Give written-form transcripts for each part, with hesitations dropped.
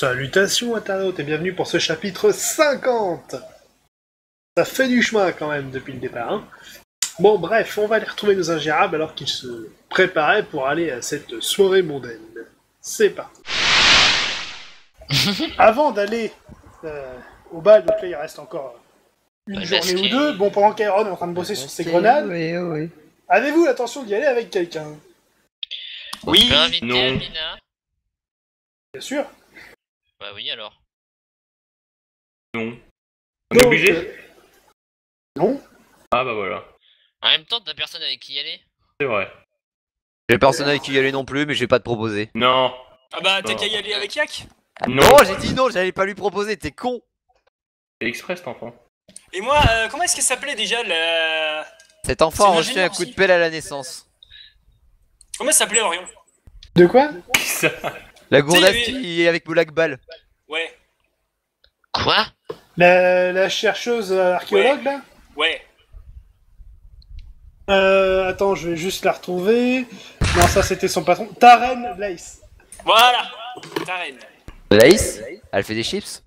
Salutations internautes et bienvenue pour ce chapitre 50. Ça fait du chemin quand même depuis le départ. Hein. Bon bref, on va aller retrouver nos ingérables alors qu'ils se préparaient pour aller à cette soirée mondaine. C'est parti. Avant d'aller au bal, donc là il reste encore une journée ou deux. Bon, pendant qu'Iron est en train de bosser sur ses grenades, oui. avez-vous l'intention d'y aller avec quelqu'un? Oui, peut inviter non. Amina. Bien sûr. Bah oui alors. Non. On est obligé Non. Ah bah voilà, En même temps, t'as personne avec qui y aller. c'est vrai. J'ai personne avec qui y aller non plus, mais j'ai pas de proposer. Non. Ah bah t'as Non. qu'à y aller avec Yak. Non. Non, j'ai dit non, j'allais pas lui proposer, t'es con. C'est express, cet enfant. Et moi, comment est-ce qu'elle s'appelait déjà la... Cet enfant a C'est reçu un l'ingénieur coup de aussi. pelle à la naissance. Comment elle s'appelait Orion? De quoi? Qui ça? La gourdasse Tu sais, qui est avec Black Ball. Ouais, Quoi? La chercheuse archéologue là? ouais. Attends, je vais juste la retrouver. Non, ça c'était son patron. Taren Lace. Voilà, ta reine. Lace. Elle fait des chips.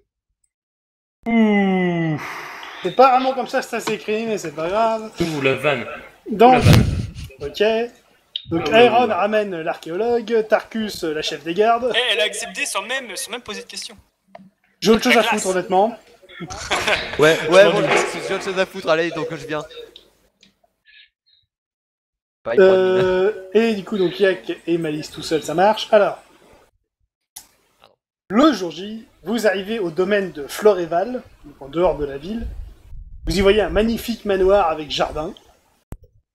Ouh. C'est pas vraiment comme ça que ça s'écrit, mais c'est pas grave. Ouh, la vanne. Donc, La vanne. ok. Donc Ah ouais, Iron ouais. ramène l'archéologue, Tarkus la chef des gardes. Eh, elle a accepté sans même poser de questions. J'ai autre chose à La classe. foutre honnêtement. Ouais, bon, j'ai autre chose à foutre, allez, donc je viens. Pas une bonne mine. Et du coup, donc Yak et Malice tout seul, ça marche. Alors, le jour J, vous arrivez au domaine de Floréval, donc en dehors de la ville. Vous y voyez un magnifique manoir avec jardin.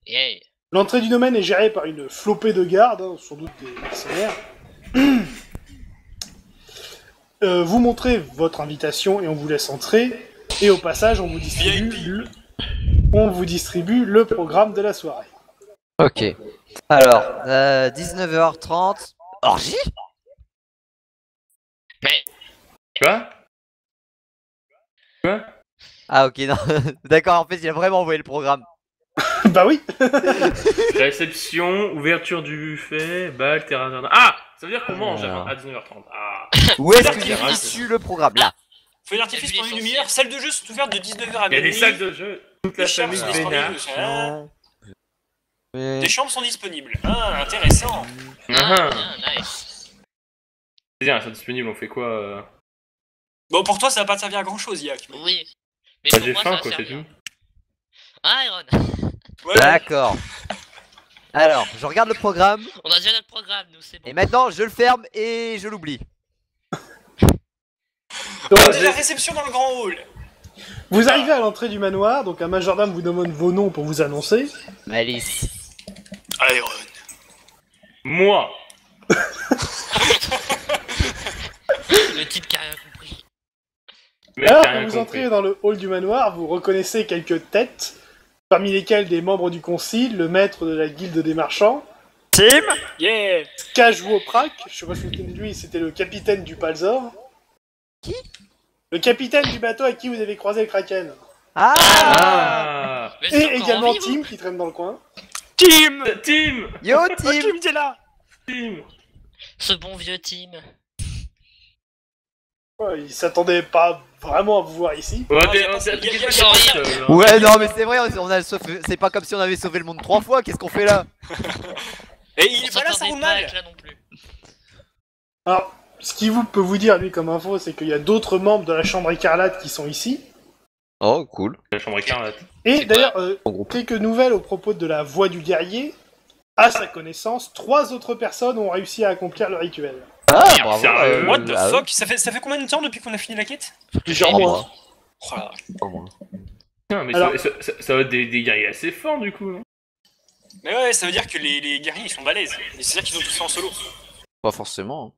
Yeah. L'entrée du domaine est gérée par une flopée de gardes, hein, sans doute des mercenaires. Vous montrez votre invitation et on vous laisse entrer. Et au passage, on vous distribue le programme de la soirée. Ok. Alors, 19h30. Orgie? Mais Quoi? Ah ok, non. D'accord, en fait, il a vraiment envoyé le programme. Bah oui. Réception, ouverture du buffet, bal, terrain jardin. Ah! Ça veut dire qu'on mange à 19h30. Ah! Où est-ce que j'ai Terrasse. reçu le programme? Là. Feu d'artifice Et puis pendant une l'essentiel. demi-heure, salle de jeu sont ouvertes de 19h à Il y a des minuit. salles de jeu. Toute la Les chambres famille sont vénard. disponibles. Hein. Mais- Les chambres sont disponibles. Ah, intéressant. Ah, bien, nice. C'est bien, elles sont disponibles, on fait quoi Bon, pour toi, ça va pas te servir à grand chose, Yak. mais- Oui. Mais Bah, pour j'ai moi, faim, ça va quoi, c'est servir. tout. Ah, Iron. Ouais. D'accord. Alors, je regarde le programme, On a déjà notre programme, nous, c'est bon. et maintenant je le ferme et je l'oublie. Donc, On est la réception dans le grand hall. vous arrivez à l'entrée du manoir, donc un majordome vous demande vos noms pour vous annoncer. Malice. Iron. Moi! Le type qui a rien compris. Mec, Alors, t'as quand rien vous compris. entrez dans le hall du manoir, vous reconnaissez quelques têtes, parmi lesquelles des membres du concile, le maître de la guilde des marchands, Tim. Yeah. Kajwoprak, je sais pas si vous souvenez de lui, c'était le capitaine du Palzor. Qui? Le capitaine du bateau à qui vous avez croisé le Kraken. Ah. Ah! Mais Et c'est encore également en vie, vous Tim qui traîne dans le coin. Team. Team! Yo Oh, Tim. Team, t'es là. Team! Ce bon vieux team. Ouais, il s'attendait pas vraiment à vous voir ici. On va Non, dé- y a on pas- s'est y a- appliqué y a- sur y a- le seul, hein. Ouais, non mais c'est vrai, on a sauvé... c'est pas comme si on avait sauvé le monde 3 fois, qu'est-ce qu'on fait là? Et il On est pas là, ça s'attendait roule pas mal. avec là non plus. Alors, ce qu'il peut vous dire, lui, comme info, c'est qu'il y a d'autres membres de la Chambre écarlate qui sont ici. Oh, cool. La chambre écarlate. Et C'est d'ailleurs, En groupe. quelques nouvelles au propos de la voix du guerrier. À sa connaissance, 3 autres personnes ont réussi à accomplir le rituel. Ah, Merde, bravo. sérieux What the ah ouais. fuck, ça fait combien de temps depuis qu'on a fini la quête? Plusieurs Oh, mois. moi. Oh là. Oh, moi. Putain, mais Alors- ça va être des guerriers assez forts du coup. Hein. Mais ouais, ça veut dire que les guerriers ils sont balèzes. Et c'est ça qu'ils ont tous fait en solo. Pas forcément.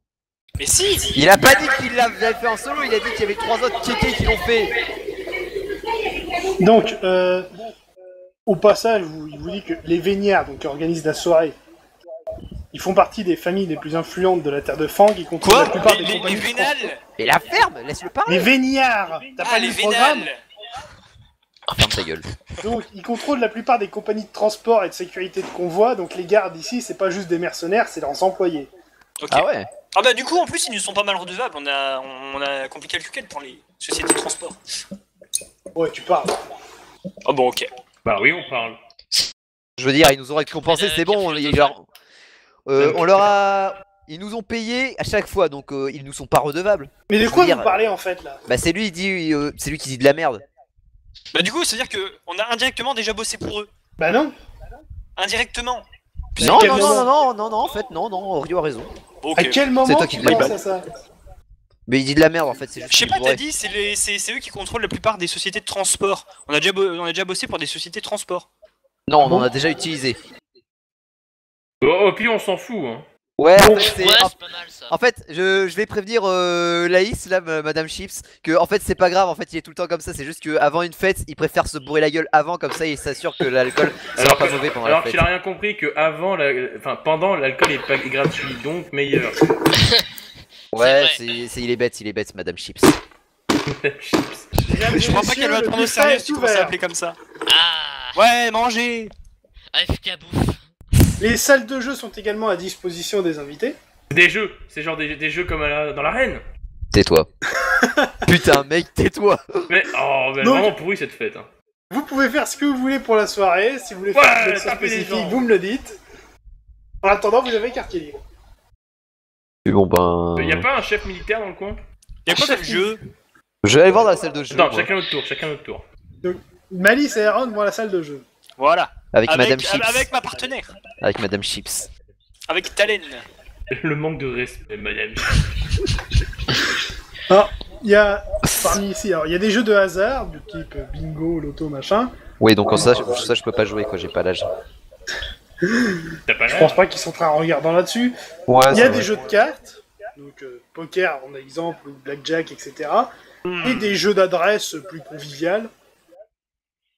Mais si. Il a pas dit qu'il l'avait fait en solo, il a dit qu'il y avait 3 autres kékés qui l'ont fait. Donc, au passage, il vous dit que les Véniards, donc qui organisent la soirée, ils font partie des familles les plus influentes de la Terre de Fang, ils contrôlent la Quoi? plupart des Les compagnies de vénales? Mais la ferme, laisse-le transport. Les parler. Véniards. T'as Ah, pas les lu le programme? vénales. Ferme ta gueule. Donc, ils contrôlent la plupart des compagnies de transport et de sécurité de convoi, donc les gardes ici, c'est pas juste des mercenaires, c'est leurs employés. Ok. Ah ouais. Ah bah du coup, en plus, ils nous sont pas mal redevables. On a compliqué le QQL pour les sociétés de transport. Ouais, tu parles. Ah bon, ok. Bah oui, on parle. Je veux dire, ils nous ont récompensé, c'est bon. On leur a. Ils nous ont payé à chaque fois, donc ils nous sont pas redevables. Mais de Je quoi veux dire, vous parlez en fait là? Bah c'est lui, c'est lui qui dit de la merde. Bah du coup, ça veut dire que on a indirectement déjà bossé pour eux. Bah non. Indirectement. Non, quel non, non, moment non, non, non, en fait, non, Rio a raison. Ok. À quel moment toi qui tu te penses balle. à ça? Mais il dit de la merde en fait, c'est juste. Je sais qu'il pas, pourrait. t'as dit, c'est eux qui contrôlent la plupart des sociétés de transport. On a déjà bossé pour des sociétés de transport. Non, on bon en a déjà utilisé. Au pire, on s'en fout, hein. Ouais, en Bon. fait, Ouais, en- c'est pas mal ça. en fait, je vais prévenir Laïs, là, Madame Chips, que en fait c'est pas grave, en fait il est tout le temps comme ça, c'est juste qu'avant une fête, il préfère se bourrer la gueule avant, comme ça il s'assure que l'alcool sera pas mauvais pendant la Alors fête. qu'il a rien compris que avant, pendant, l'alcool est pas gratuit, donc meilleur. Ouais, C'est il est bête, Madame Chips. Je crois pas qu'elle va te prendre au sérieux si tu commences à l'appeler comme ça. Ah, Ouais, manger. AFK bouffe. Les salles de jeu sont également à disposition des invités. Des jeux, c'est genre des jeux comme dans l'arène. Tais-toi. Putain, mec, tais-toi. Mais elle est Donc- vraiment pourrie cette fête. Hein. Vous pouvez faire ce que vous voulez pour la soirée. Si vous voulez faire Ouais, une action tapez les spécifique, gens. vous me le dites. En attendant, vous avez quartier libre. Mais bon ben. Y a pas un chef militaire dans le coin? Y'a quoi comme jeu? Je vais aller voir dans la salle de jeu. Attends, moi, chacun notre tour. Malice et Aaron vont à la salle de jeu. Voilà. avec Madame Chips. Avec ma partenaire. Avec Madame Chips. Avec Talen. Le manque de respect, madame. Alors, il y a parmi ici, alors il y a des jeux de hasard du type bingo, loto, machin. Oui, donc en ça, je peux pas jouer quoi, j'ai pas l'âge. T'as pas Je l'air? pense pas qu'ils sont très regardants là-dessus. Ouais, Il y a des jeux de cartes, donc poker, on a exemple, ou blackjack, etc. Et des jeux d'adresse plus convivial.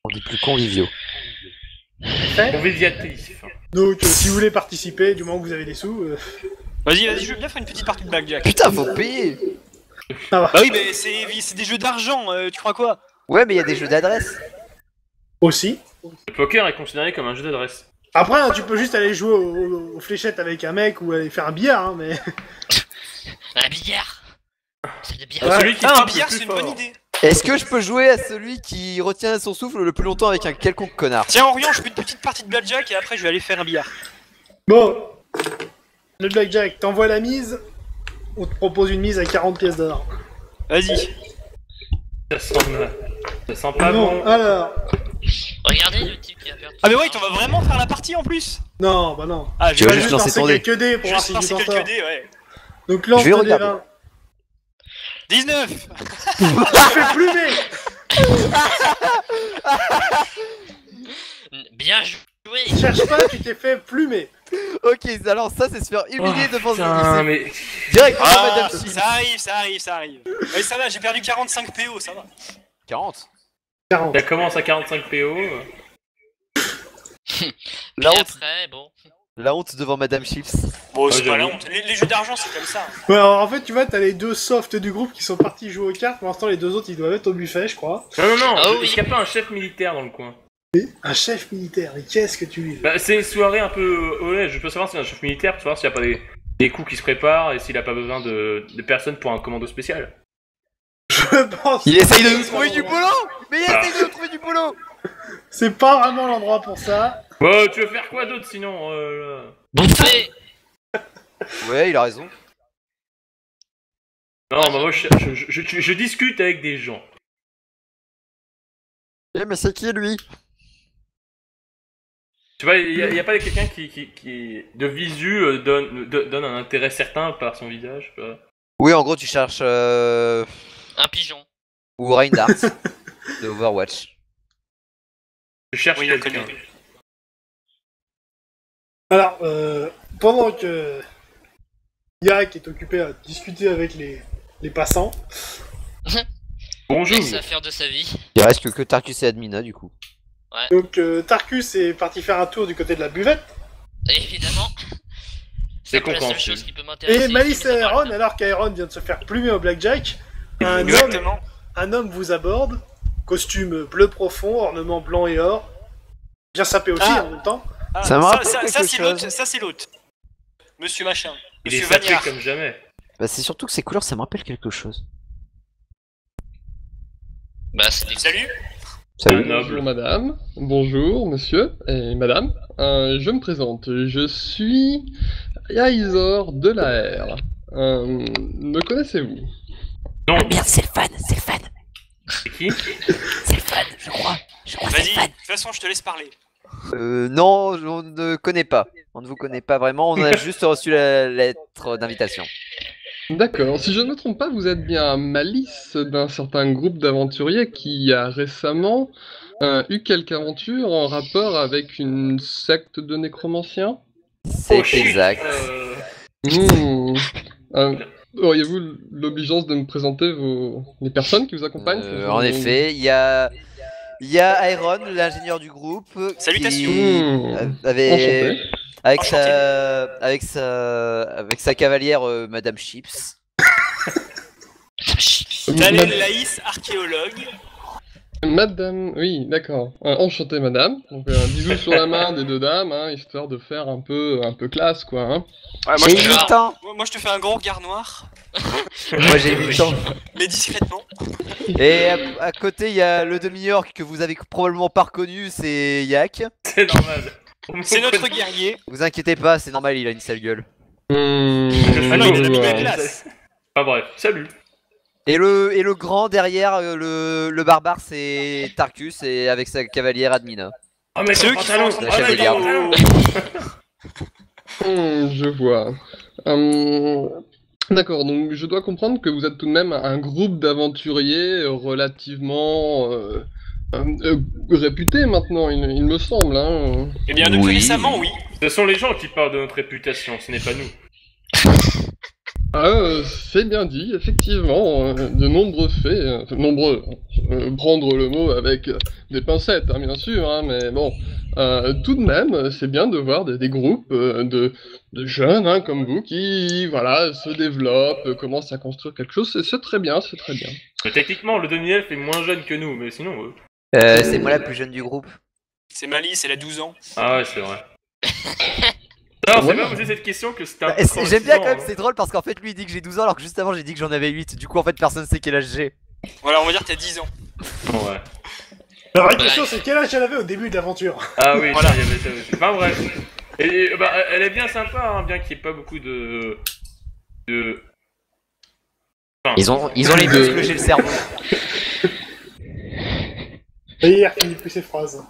On dit plus conviviaux. Conviviatif. Donc si vous voulez participer, du moment que vous avez des sous, Vas-y, je veux bien faire une petite partie de blackjack. Putain, faut payer. ça va. Bah oui, mais c'est des jeux d'argent, tu crois quoi? Ouais, mais il y a des jeux d'adresse. Aussi. Le poker est considéré comme un jeu d'adresse. Après, hein, tu peux juste aller jouer aux fléchettes avec un mec ou aller faire un billard, hein, mais... Un billard. C'est de Ouais. billard. Celui qui Ah, un frappe le billard, plus c'est une fort. bonne idée. Est-ce que je peux jouer à celui qui retient son souffle le plus longtemps avec un quelconque connard? Tiens, Orion, je fais une petite partie de blackjack et après je vais aller faire un billard. Bon, le blackjack, t'envoies la mise, on te propose une mise à 40 pièces d'or. Vas-y. Ça sent pas Non, bon. alors... Regardez le type qui a perdu. Ah mais ouais, on va vraiment faire la partie en plus. Non, bah non. Ah, Tu je vas vais juste lancer ton dé. quelques dés pour je voir vais si lancer tu t'en sors. quelques dés, ouais. Donc lance Je vais le dé regarder. 20. 19. Tu fais plumer. Bien joué. Cherche pas, tu t'es fait plumer. Ok, alors ça, c'est se faire humilier devant Putain, ce mais... directement Ah, Madame Chips. ça arrive. Ouais, ça va, j'ai perdu 45 PO, ça va. 40. 40. Ça commence à 45 PO. La Puis honte, après, bon. la honte devant Madame Chips. Bon, c'est Ouais, pas la j'avoue. honte. Les jeux d'argent, c'est comme ça. Ouais, alors en fait, tu vois, t'as les deux softs du groupe qui sont partis jouer aux cartes. Pour l'instant, les deux autres, ils doivent être au buffet, je crois. Non, Ah oui. est-ce qu'il y a pas un chef militaire dans le coin? Un chef militaire, mais qu'est-ce que tu vis? Bah, c'est une soirée un peu... Ouais, je peux savoir s'il y a un chef militaire, pour savoir s'il n'y a pas des coups qui se préparent et s'il a pas besoin de personnes pour un commando spécial. Je pense. Il essaye de nous trouver du boulot. Mais il essaye de nous trouver du boulot. C'est pas vraiment l'endroit pour ça. Bon, tu veux faire quoi d'autre sinon là Bouffer. Ouais, il a raison. Non, bah moi je discute avec des gens. Eh, mais c'est qui lui? Tu vois, il y a pas quelqu'un qui de visu donne un intérêt certain par son visage. Tu vois. Oui, en gros, tu cherches Un pigeon. ou Reinhardt de Overwatch. Je cherche Oui, on quelqu'un. connaît. Alors, pendant que Yak est occupé à discuter avec les passants, Bonjour. Laisse à faire de sa vie. Il reste que Tarkus et Admina du coup. donc Tarkus est parti faire un tour du côté de la buvette, Évidemment. C'est C'est pas la seule compréhensible. chose qui peut m'intéresser. et Malice mais et ça parle Aaron, bien. alors qu'Aaron vient de se faire plumer au blackjack, Exactement. un homme vous aborde, costume bleu profond, ornement blanc et or, bien sapé aussi Ah. en même temps. Ah, Ça me rappelle quelque c'est l'autre, chose. ça c'est l'autre. Monsieur machin. Il est Monsieur sapé Vagnard. comme jamais. Bah, c'est surtout que ces couleurs, ça me rappelle quelque chose. Bah, c'est des... Salut. Salut. Bonjour madame, bonjour monsieur et madame. Je me présente, je suis Yaizor de la R. Me connaissez-vous? Non, Merde, c'est le fan, c'est le fan. c'est qui? C'est le fan, je crois. Je crois que c'est Vas-y, le fan. de toute façon, je te laisse parler. Non, on ne connaît pas. On ne vous connaît pas vraiment, on a juste reçu la lettre d'invitation. D'accord, si je ne me trompe pas, vous êtes bien Malice d'un certain groupe d'aventuriers qui a récemment eu quelques aventures en rapport avec une secte de nécromanciens? C'est Oh, shit, exact. Hmm. Auriez-vous l'obligeance de me présenter les personnes qui vous accompagnent En effet, il y a Iron, l'ingénieur du groupe, Salutations. qui avait Enchanté. avec sa cavalière Madame Chips. Talel Laïs, archéologue. Madame, oui, d'accord. Enchanté, madame. Donc, un bisou sur la main des deux dames, hein, histoire de faire un peu classe, quoi. Hein. Ouais, J'ai 8 ans. moi, je te fais un gros regard noir, Moi j'ai 8 ans. mais discrètement. Et à côté, il y a le demi-orc que vous avez probablement pas reconnu, c'est Yak. C'est normal. C'est notre guerrier. Vous inquiétez pas, c'est normal, il a une sale gueule. Ah non, il a la ouais. belle classe. Pas bref, salut. Et le grand derrière, le barbare, c'est Tarkus, et avec sa cavalière Admina. Oh, mais C'est son eux qui pantalon, font la oh, mais chevalière. son pantalon. Je vois. D'accord, donc je dois comprendre que vous êtes tout de même un groupe d'aventuriers relativement réputé maintenant, il me semble. Hein. Eh bien, depuis récemment, oui. Ce sont les gens qui parlent de notre réputation, ce n'est pas nous. C'est bien dit, effectivement, de nombreux faits, nombreux, prendre le mot avec des pincettes, hein, bien sûr, hein, mais bon, tout de même, c'est bien de voir des groupes de jeunes hein, comme vous qui, voilà, se développent, commencent à construire quelque chose, c'est très bien, c'est très bien. Mais techniquement, le demi-elfe est moins jeune que nous, mais sinon... C'est moi la plus jeune du groupe. C'est Malice, elle a 12 ans. Ah ouais, c'est vrai. Non, c'est Ouais. pas posé cette question que c'était un Bah, peu J'aime bien quand même, hein. c'est drôle parce qu'en fait lui il dit que j'ai 12 ans alors que juste avant j'ai dit que j'en avais 8. Du coup en fait personne sait quel âge j'ai. Voilà, on va dire que t'as 10 ans. Ouais. La vraie question, c'est quel âge elle avait au début de l'aventure? Ah oui, Voilà. il y avait ça aussi. Enfin bref. Et bah, elle est bien sympa, hein, bien qu'il n'y ait pas beaucoup de... Enfin, Ils ont les muscles, j'ai le cerveau. Et hier, finit plus ses phrases.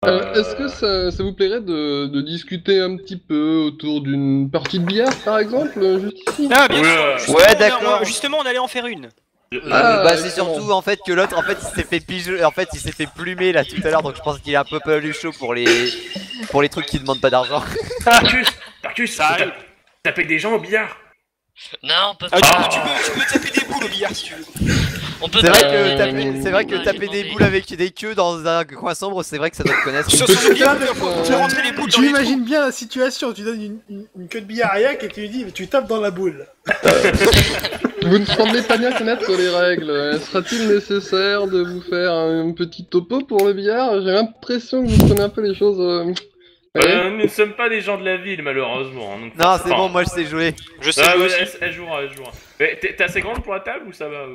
Est-ce que ça vous plairait de discuter un petit peu autour d'une partie de billard, par exemple, juste ici? Ah, bien Ouais. sûr. Ouais, d'accord. Justement, on allait en faire une. Ah, Bah c'est excellent. surtout en fait que l'autre en fait il s'est fait piger, en fait il s'est fait plumer là tout à l'heure donc je pense qu'il est un peu plus chaud pour les trucs qui demandent pas d'argent. Tarkus, Ça arrive. taper des gens au billard. Non, on peut Ah, pas. tu peux taper des boules au billard si tu veux. On peut C'est vrai pas. que taper j'ai des demandé. boules avec des queues dans un coin sombre c'est vrai que ça doit te connaître. Sur Peut-être son billard, que- tu fais rentrer les boules dans Tu les imagines bien la situation, tu donnes une queue de billard à Yak et tu lui dis, tu tapes dans la boule. Vous ne semblez pas bien connaître les règles. Sera-t-il nécessaire de vous faire un petit topo pour le billard? J'ai l'impression que vous prenez un peu les choses... ouais. Nous ne sommes pas des gens de la ville, malheureusement. hein, donc Non c'est enfin, bon moi je sais jouer. Je sais, Ah, moi ouais, aussi. elle jouera. Mais t'es assez grande pour la table ou ça va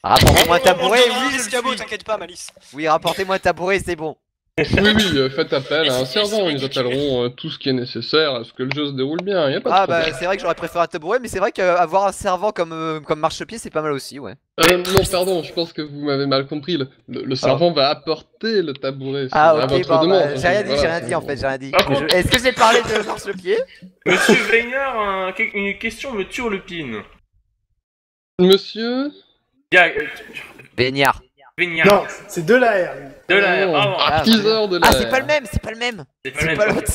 Rapportez-moi un On tabouret, te donnera oui un je le escabeau, suis. t'inquiète pas, Malice. Oui rapportez-moi un tabouret c'est bon. Oui, faites appel à un Mais c'est servant, ils ridicule. appelleront tout ce qui est nécessaire à ce que le jeu se déroule bien, y a pas de Ah problème. bah c'est vrai que j'aurais préféré un tabouret mais c'est vrai qu'avoir un servant comme marchepied c'est pas mal aussi ouais. Non, pardon, je pense que vous m'avez mal compris. Le servant va apporter le tabouret. c'est Ah à ok votre bon demande. bah, j'ai rien dit Voilà. en fait j'ai rien dit. Par contre- Est-ce que j'ai parlé de marchepied? Monsieur Veignard, une question me turlupine. Monsieur Baignard. Veignard. Non, c'est de la R. lui. De la Oh. pardon. Ah, Teaser de la... Ah c'est pas le même, c'est pas le même. C'est C'est même pas ok. l'autre.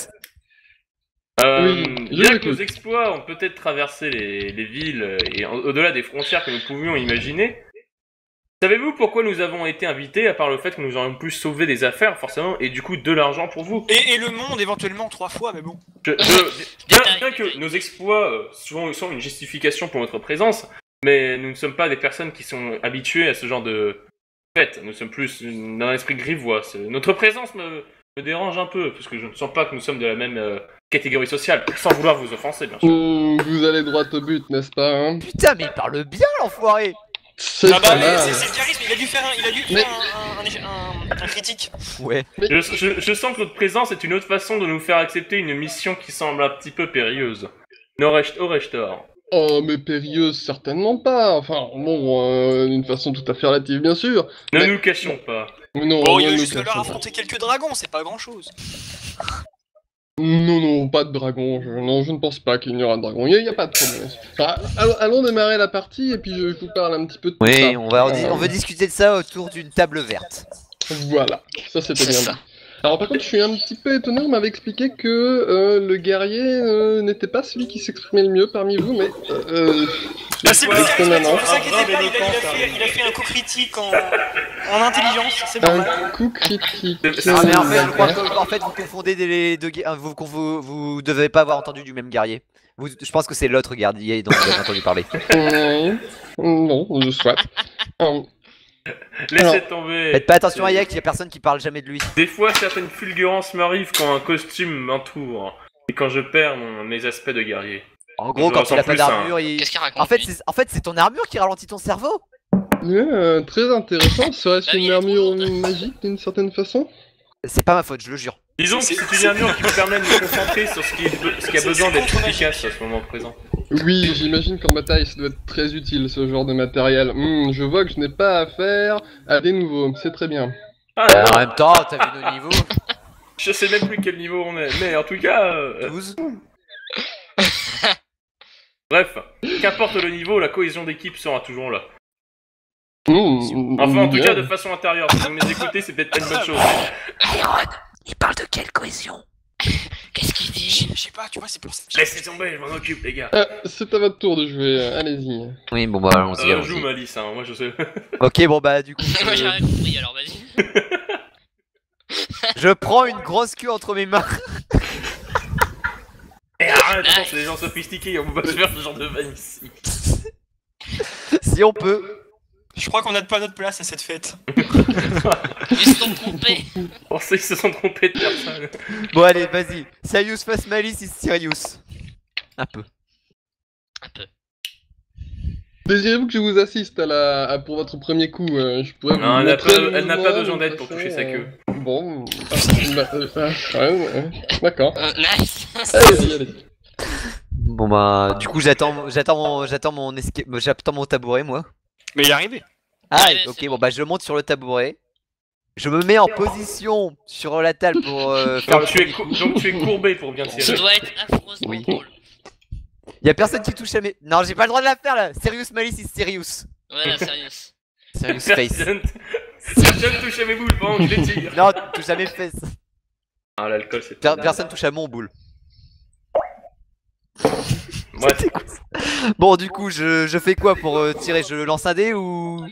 Oui, je Bien que l'écoute. nos exploits ont peut-être traversé les villes et au-delà des frontières que nous pouvions imaginer, savez-vous pourquoi nous avons été invités, à part le fait que nous aurions pu sauver des affaires, forcément, et du coup de l'argent pour vous Et le monde, éventuellement, 3 fois, mais bon. Bien que nos exploits souvent sont une justification pour notre présence, mais nous ne sommes pas des personnes qui sont habituées à ce genre de fête. Nous sommes plus d'un esprit grivois. Notre présence me dérange un peu, parce que je ne sens pas que nous sommes de la même catégorie sociale, sans vouloir vous offenser, bien sûr. Vous allez droit au but, n'est-ce pas hein? Putain, mais il parle bien, l'enfoiré. C'est Ah bah, pas mal. c'est le charisme, il a dû faire un critique. Ouais. Je sens que notre présence est une autre façon de nous faire accepter une mission qui semble un petit peu périlleuse. Aurais-je tort? Oh, mais périlleuse, certainement pas. Enfin, bon, d'une façon tout à fait relative, bien sûr. Ne Mais- nous cachons pas. Non, Bon, non, il a nous juste falloir cachons pas. affronter quelques dragons, c'est pas grand chose. Non, pas de dragon. Non, je ne pense pas qu'il n'y aura de dragon. Il n'y a pas de problème. Allons démarrer la partie et puis je vous parle un petit peu de tout ça. Oui, on veut discuter de ça autour d'une table verte. Voilà, ça c'était C'est bien ça. dit. Alors par contre, je suis un petit peu étonné, on m'avait expliqué que le guerrier n'était pas celui qui s'exprimait le mieux parmi vous, mais... Bah, c'est le Ouais, plus charismatique, étonnamment. ne vous inquiétez pas, il a fait un coup critique en intelligence, c'est pas mal. Un coup critique. Ah, mais en fait, je crois D'accord. que en fait, vous confondez les deux vous devez pas avoir entendu du même guerrier. Je pense que c'est l'autre guerrier dont vous avez entendu parler. Non, je souhaite. Laissez Alors, tomber. Faites pas attention à Yak, y a personne qui parle jamais de lui. Des fois, certaines fulgurances m'arrivent quand un costume m'entoure. Et quand je perds mes aspects de guerrier. En gros, Je quand ressens il a pas plus ça, d'armure, il... Qu'est-ce qu'il raconte En fait, lui c'est ton armure qui ralentit ton cerveau. très intéressant, serait-ce Ah oui, une il est trop armure lourd. magique d'une certaine façon? C'est pas ma faute, je le jure. Disons que c'est une armure qui me permet de me concentrer sur ce qui a besoin d'être efficace à ce moment présent. Oui, j'imagine qu'en bataille ça doit être très utile ce genre de matériel. Je vois que je n'ai pas affaire à des nouveaux, c'est très bien. Ah En non, même temps, t'as vu nos niveaux je sais même plus quel niveau on est, mais en tout cas... 12. Bref, qu'importe le niveau, la cohésion d'équipe sera toujours là. Enfin, Enfin, en tout cas, de façon intérieure. Si vous les écoutez, c'est peut-être pas une bonne chose. Iron, il parle de quelle cohésion? Qu'est-ce qu'il dit Je sais pas, tu vois, c'est pour ça. Laissez tomber, je m'en occupe, les gars. C'est à votre tour de jouer, allez-y. Oui, bon bah allons-y, Joue allons-y. Malice, hein, moi je sais. Ok, bon bah du coup, Moi j'ai rien compris alors vas-y. je prends une grosse queue entre mes mains. Eh, arrête, attends, c'est des gens sophistiqués, on peut pas se faire ce genre de vanne ici. Si on peut. Je crois qu'on n'a pas notre place à cette fête. Ils se sont trompés. On sait qu'ils se sont trompés de personne. Bon allez, vas-y. Serious face Malice is serious. Un peu. Un peu. Désirez-vous que je vous assiste pour votre premier coup je pourrais vous Non, elle n'a montrer pas, le elle n'a pas mouvement besoin de d'aide pour façon, toucher sa queue. Bon, ouais, d'accord. Nice. Allez-y. Bon bah du coup j'attends mon tabouret moi. Mais il est arrivé. Ah Ouais, ok c'est bon bah je monte sur le tabouret. Je me mets en position sur la table pour faire le premier coup. Donc tu es courbé pour bien Tu tirer. dois être affreusement Oui. drôle. Y'a personne qui touche à mes... Non j'ai pas le droit de la faire là. Serious Malice is serious. Voilà, sérieux. Serious face. Personne touche à mes boules pendant que je les tire. Non touche à mes fesses. Ah, l'alcool c'est... Personne touche à mon boule. Ouais. Bon du coup je fais quoi pour tirer? Je lance un dé ou...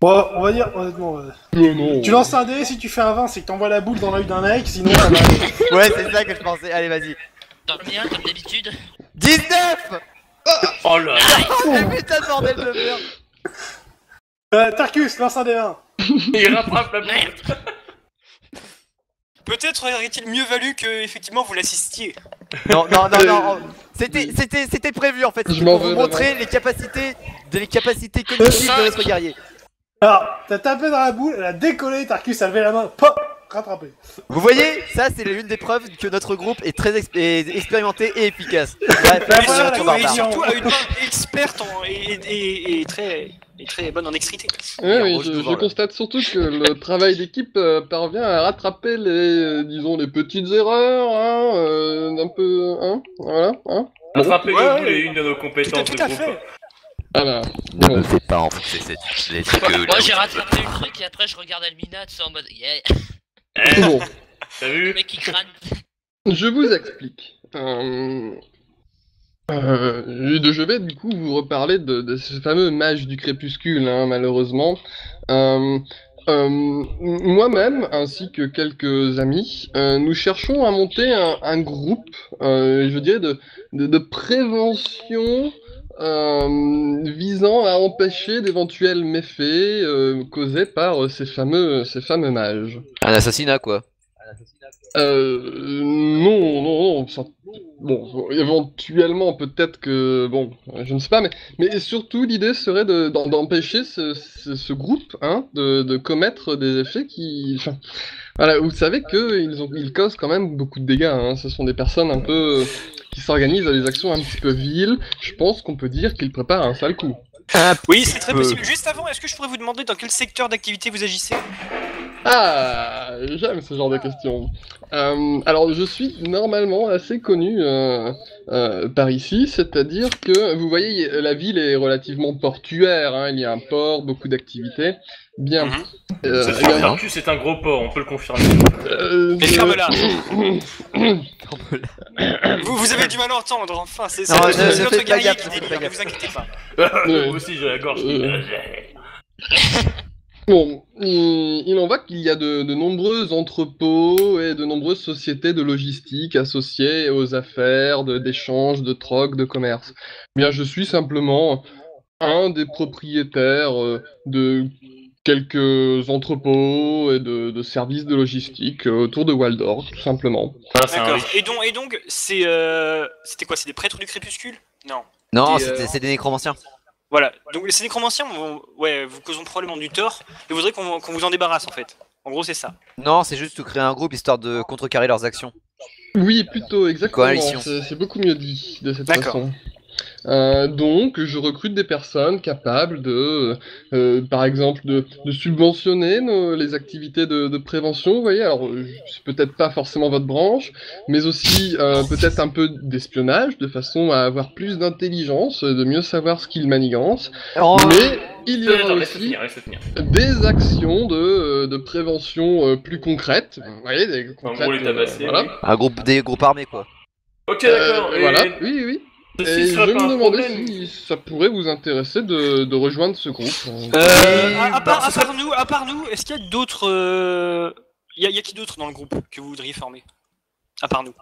Bon, on va dire, honnêtement, Non. tu lances un dé, si tu fais un 20, c'est que t'envoies la boule dans l'œil d'un mec, sinon ça va aller. Ouais c'est ça que je pensais. Allez vas-y. Dans le mien, comme d'habitude. 19. Oh là là. Oh mais putain de bordel de merde. Tarkus, lance un dé 20. Il rattrape la merde. Peut-être aurait-il mieux valu que effectivement vous l'assistiez. Non, c'était prévu en fait. Je C'était m'en pour vous veux montrer les capacités cognitives de notre guerrier. Alors, t'as tapé dans la boule, elle a décollé, Tarkus a levé la main, pop, rattrapé. Vous voyez, ça c'est l'une des preuves que notre groupe est très expérimenté et efficace. Bref, Bah Et voilà, surtout, la et cohésion. surtout à une main experte et très bonne en dextérité. Ouais, oui, rouge je devant, là. constate surtout que le travail d'équipe parvient à rattraper disons, les petites erreurs, un peu, voilà, Attraper Ouais, le ouais. boule est une de nos compétences Tout de à groupe. fait. Voilà. ne Bon. me fais pas enfoncer cette queue Moi j'ai rattrapé le truc et après je regarde Almina, tu sais en mode yeah, Bon, T'as le vu? mec qui crâne. je vous explique. Je vais du coup vous reparler de ce fameux mage du crépuscule, malheureusement. Moi-même, ainsi que quelques amis, nous cherchons à monter un groupe, je dirais, de prévention visant à empêcher d'éventuels méfaits causés par ces fameux mages. Un assassinat quoi. Non. Bon, éventuellement, peut-être que... Bon, je ne sais pas, mais surtout, l'idée serait d'empêcher ce groupe, hein, de commettre des effets qui... Enfin, voilà, vous savez qu'ils causent quand même beaucoup de dégâts, hein. Ce sont des personnes un peu... qui s'organisent à des actions un petit peu viles. Je pense qu'on peut dire qu'ils préparent un sale coup. Oui, c'est très possible. Juste avant, est-ce que je pourrais vous demander dans quel secteur d'activité vous agissez? Ah, j'aime ce genre de questions. Alors, je suis normalement assez connu par ici, c'est-à-dire que, vous voyez, la ville est relativement portuaire, hein, il y a un port, beaucoup d'activités. Bien. C'est un gros porc, on peut le confirmer. Mais ferme-la. Vous avez du mal à entendre, enfin, c'est Non, notre faites pas guerrier gaffe, qui ne faites délire, pas ne gaffe. vous inquiétez pas. Moi aussi j'ai la gorge. Bon, il en va qu'il y a de nombreux entrepôts et de nombreuses sociétés de logistique associées aux affaires, d'échange, de troc, de commerce. Bien, je suis simplement un des propriétaires de quelques entrepôts et de services de logistique autour de Waldorf, tout simplement. Ah, c'est un D'accord. riche. Et donc, c'était quoi? C'est des prêtres du crépuscule? Non. Non, Et, c'est des nécromanciens. Voilà. Donc ces nécromanciens, vous causons probablement du tort et vous voudrez qu'on vous en débarrasse en fait. En gros, c'est ça. Non, c'est juste créer un groupe histoire de contrecarrer leurs actions. Oui, plutôt, exactement. Coalition. C'est beaucoup mieux dit de cette D'accord. façon. Donc, je recrute des personnes capables par exemple, de subventionner les activités de prévention, vous voyez. Alors, c'est peut-être pas forcément votre branche, mais aussi peut-être un peu d'espionnage, de façon à avoir plus d'intelligence, de mieux savoir ce qu'ils manigancent. Oh, Mais il y aura Laisse aussi finir. des actions de prévention plus concrètes, vous voyez, des En concrètes, gros, les tabasser. voilà. des groupes armés quoi. Ok, d'accord. Et Voilà, oui. ceci Et je serait me pas un demandais problème. si ça pourrait vous intéresser de rejoindre ce groupe. À part nous, est-ce qu'il y a d'autres... Il y a qui d'autre dans le groupe que vous voudriez former? À part nous.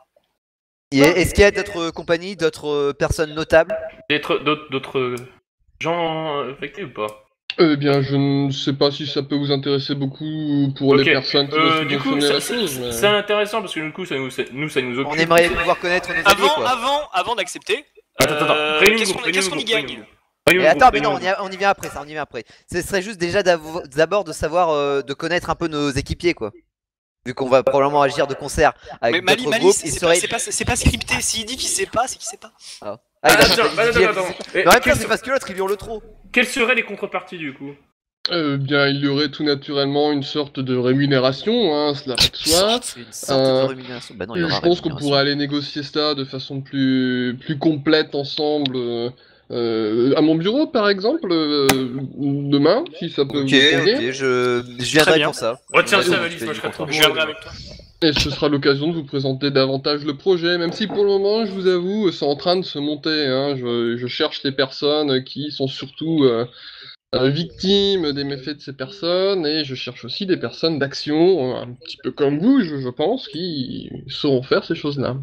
Est-ce qu'il y a d'autres compagnies, d'autres personnes notables? D'autres gens affectés ou pas? Eh bien, je ne sais pas si ça peut vous intéresser beaucoup pour les Ok. personnes qui vont Du coup, subventionner la chose. mais- c'est intéressant parce que du coup, ça nous occupe. On aimerait pouvoir connaître nos alliés quoi. Avant d'accepter, Attends. qu'est-ce qu'on y gagne? Mais attends, mais non, on y vient après ça, on y vient après. Ce serait juste déjà d'abord de savoir, de connaître un peu nos équipiers quoi. Vu qu'on va probablement agir de concert Mais avec Mali, d'autres groupes, il serait... c'est pas scripté. S'il dit qu'il sait pas, c'est qu'il sait pas. Ah, il a- Attends. Mais en même temps, c'est parce que l'autre il hurle trop. Quelles seraient les contreparties du coup? Bien, il y aurait tout naturellement une sorte de rémunération, hein, cela va de soi. Une sorte de rémunération. Bah non, il y aura Je pense qu'on rémunération. pourrait aller négocier ça de façon plus complète ensemble à mon bureau, par exemple, demain, si ça peut Ok, vous convenir. ok, je Très viendrai bien. pour ça. Retiens Ouais, ça, je valise, fais moi du je serai trop contrat. Je viendrai avec toi. Et ce sera l'occasion de vous présenter davantage le projet, même si pour le moment, je vous avoue, c'est en train de se monter, hein. Je cherche les personnes qui sont surtout victimes des méfaits de ces personnes, et je cherche aussi des personnes d'action, un petit peu comme vous, je pense, qui sauront faire ces choses-là.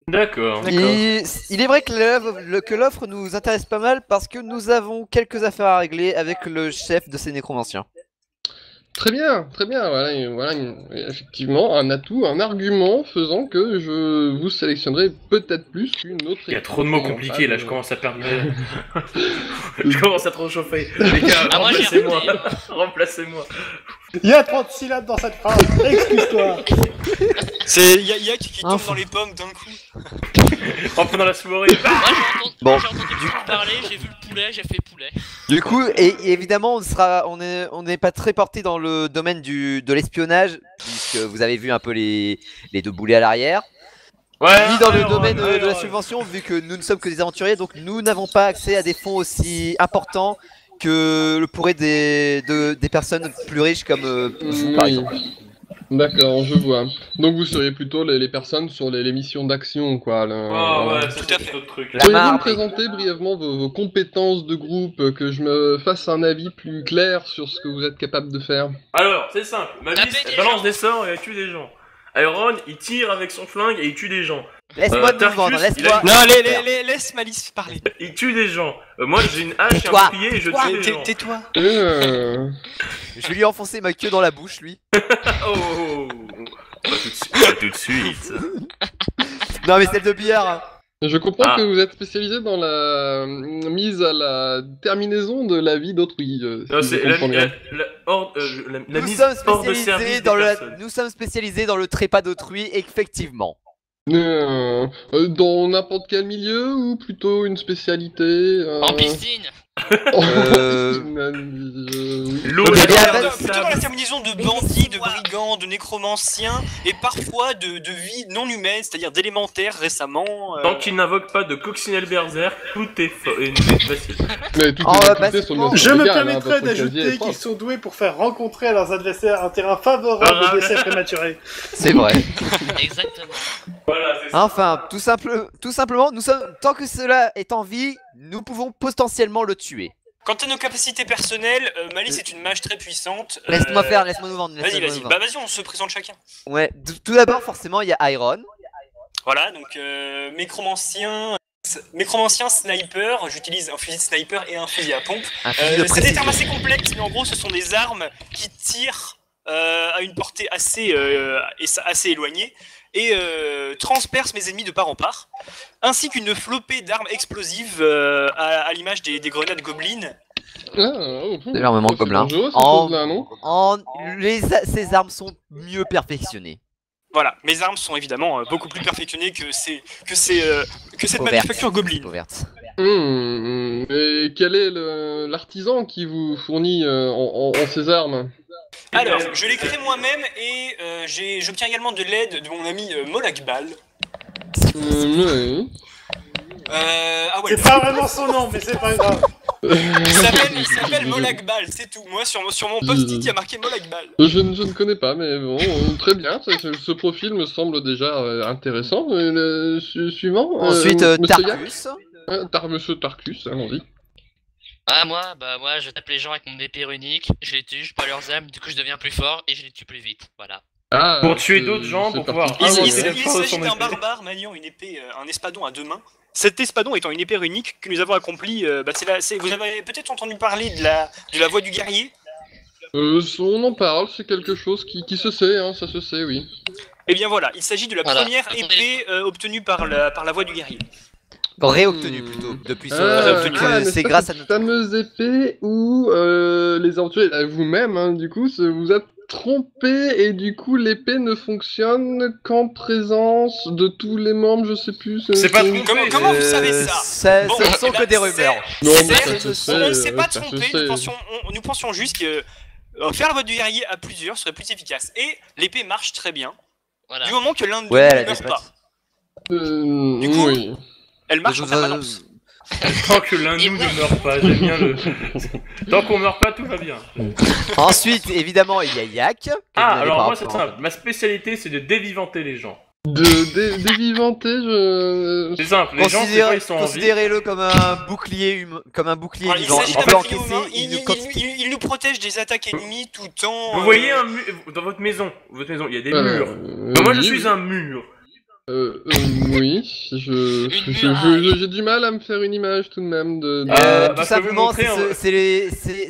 D'accord. Il est vrai que l'offre nous intéresse pas mal parce que nous avons quelques affaires à régler avec le chef de ces nécromanciens. Très bien, voilà, effectivement, un atout, un argument faisant que je vous sélectionnerai peut-être plus qu'une autre. Il y a trop de mots compliqués là, je commence à perdre. Je commence à trop chauffer. Les gars, Ah, moi, j'ai remplacez-moi. arrêté. Remplacez-moi. Il y a 30 syllabes dans cette phrase, excuse-toi. C'est Yak qui tombe Enfin. dans les pommes d'un coup. En pendant la soirée. Bon, J'ai entendu parler, j'ai vu le poulet, j'ai fait poulet. Du coup, et évidemment, on n'est pas très porté dans le domaine de l'espionnage, puisque vous avez vu un peu les deux boulets à l'arrière. Ni dans le domaine de la subvention, vu que nous ne sommes que des aventuriers, donc nous n'avons pas accès à des fonds aussi importants que le pourraient des personnes plus riches comme vous, par Oui. exemple. D'accord, je vois. Donc vous seriez plutôt les personnes sur les missions d'action, quoi. Oh ouais, Tout c'est à fait. autre truc. La Pourriez-vous me marque. présenter brièvement vos compétences de groupe, que je me fasse un avis plus clair sur ce que vous êtes capable de faire? Alors, c'est simple. Mavis, Taper des elle balance gens. des sorts et elle tue des gens. Iron, il tire avec son flingue et il tue des gens. Laisse-moi nous Tarkus, vendre, il a laisse-moi. une- Non, laisse Malice parler. Il tue des gens. Moi, j'ai une hache et un Toi. bouclier et je tue des gens. Tais-toi. Je vais lui enfoncer ma queue dans la bouche, lui. Oh. Pas tout de suite. Non, mais celle de billard. Hein. Je comprends Ah. que vous êtes spécialisé dans la mise à la terminaison de la vie d'autrui. Non, si je c'est la, comprends bien. la Nous mise sommes hors de spécialisés service dans des le, personnes. nous sommes spécialisés dans le trépas d'autrui, effectivement. Dans n'importe quel milieu ou plutôt une spécialité En piscine. L'eau, Ok, la bien, terre, bah, le Plutôt dans sable. la terminaison de bandits, de brigands, de nécromanciens, et parfois de vie non humaine, c'est-à-dire d'élémentaires récemment. Tant qu'il n'invoque pas de coccinelle berserk, tout est facile. Mais toutes Oh, les bah, activités sont bien basiquement, sûr Je me légales, hein, permettrai votre casier est d'ajouter propre. qu'ils sont doués pour faire rencontrer à leurs adversaires un terrain favorable Ah, au décès prématuré. C'est vrai. Exactement. Voilà, c'est ça. Enfin, tout simplement, tant que cela est en vie, nous pouvons potentiellement le tuer. Quant à nos capacités personnelles, Malice est une mage très puissante. Laisse-moi nous vendre. Vas-y, laisse-moi vas-y. nous Bah vendre. vas-y, on se présente chacun. Ouais, tout d'abord, forcément, il y a Iron. Voilà, donc nécromancien, sniper, j'utilise un fusil de sniper et un fusil à pompe. Un fusil de C'est des termes précision. assez complexes, mais en gros, ce sont des armes qui tirent à une portée assez éloignée et transpercent mes ennemis de part en part, ainsi qu'une flopée d'armes explosives à l'image des grenades gobelines. C'est l'armement C'est gobelin. dangereux, ces En- choses-là, non Ces armes sont mieux perfectionnées. Voilà, mes armes sont évidemment beaucoup plus perfectionnées que cette Ouverte. manufacture gobeline. Ouverte. Et quel est l'artisan qui vous fournit en ces armes? Alors, je l'ai créé moi-même et j'obtiens également de l'aide de mon ami Molakbal. Oui. Ah ouais, C'est pas vraiment son nom, mais c'est pas grave. il s'appelle Molakbal, c'est tout. Moi, sur mon post-it, il y a marqué Molakbal. Je ne connais pas, mais bon, très bien. Ce profil me semble déjà intéressant. Suivant. Ensuite, Monsieur Tarkus. Yak. Monsieur Tarkus, allons-y. Ah moi je tape les gens avec mon épée runique, je les tue, je bats leurs âmes, du coup je deviens plus fort et je les tue plus vite, voilà. Ah, Pour tuer c'est- d'autres gens, c'est pour pouvoir particulier. Il Ah, ouais. s'agit d'un barbare maniant une épée, un espadon à deux mains. Cet espadon étant une épée runique que nous avons accomplie, vous avez peut-être entendu parler de la voie du guerrier. On en parle, c'est quelque chose qui se sait, hein, ça se sait, oui. Eh bien voilà, il s'agit de la Voilà. première épée obtenue par la voie du guerrier. Réobtenu plutôt. Depuis réobtenu. que c'est grâce à notre. fameuse épée où les aventuriers, vous-même, hein, du coup, vous êtes trompé et du coup l'épée ne fonctionne qu'en présence de tous les membres, je sais plus. C'est pas c'est- trompé. Comment vous savez ça Bon, Ce ne sont eh que ben, des rumeurs. Non, C'est mais vrai, ça se sait, on ne s'est pas ça se trompé, sait. nous pensions juste que faire la voie du guerrier à plusieurs serait plus efficace. Et l'épée marche très bien, Voilà. du moment que l'un de nous Ouais, elle a ne meurt des pas. Du coup, oui. Elle marche De en toute façon, permanence. Tant que l'un de nous ne meurt pas, j'aime bien le. Tant qu'on meurt pas, tout va bien. Ensuite, évidemment, il y a Yak. que vous Ah, n'avez alors pas moi c'est rappelé. simple. Ma spécialité c'est de dévivanter les gens. Dévivanter, C'est simple. Les gens, c'est pas ils sont en vie. Considérez-le comme un bouclier Voilà, il vivant. s'agit Il d'un peut bouclier encaisser. humain. Il Il nous protège des attaques ennemies tout en. Vous voyez un mur dans votre maison. Il y a des murs. Moi je suis un mur. Oui, j'ai du mal à me faire une image tout de même de... Ah, bah, tout je peux simplement, vous montrer, hein.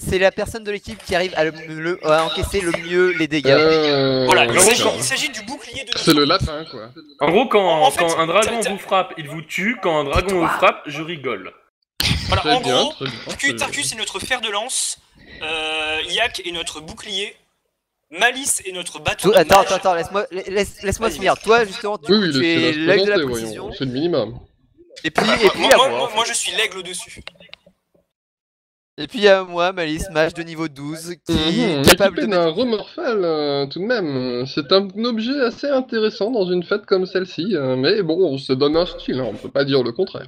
c'est la personne de l'équipe qui arrive à encaisser le mieux les dégâts. Voilà, Alors, il s'agit du bouclier de. C'est le latin, quoi. En gros, En fait, quand un dragon t'as- vous frappe, il vous tue. Quand un dragon vous frappe, je rigole. Voilà, Très en bien, gros, très bien, très bien. Tarkus est notre fer de lance, Yak est notre bouclier, Malice est notre bâton de Attends, mage. laisse-moi Vas-y, finir. Toi, justement, du Oui, coup, oui, tu es laissez-la se l'œil de la présenter, précision. voyons, c'est le minimum. Et puis, Moi, je suis l'aigle au-dessus. Et puis il y a moi, Malice, mage de niveau 12, qui est capable Équipé de d'un mettre... remorphal, tout de même. C'est un objet assez intéressant dans une fête comme celle-ci, mais bon, ça donne un style, hein, on peut pas dire le contraire.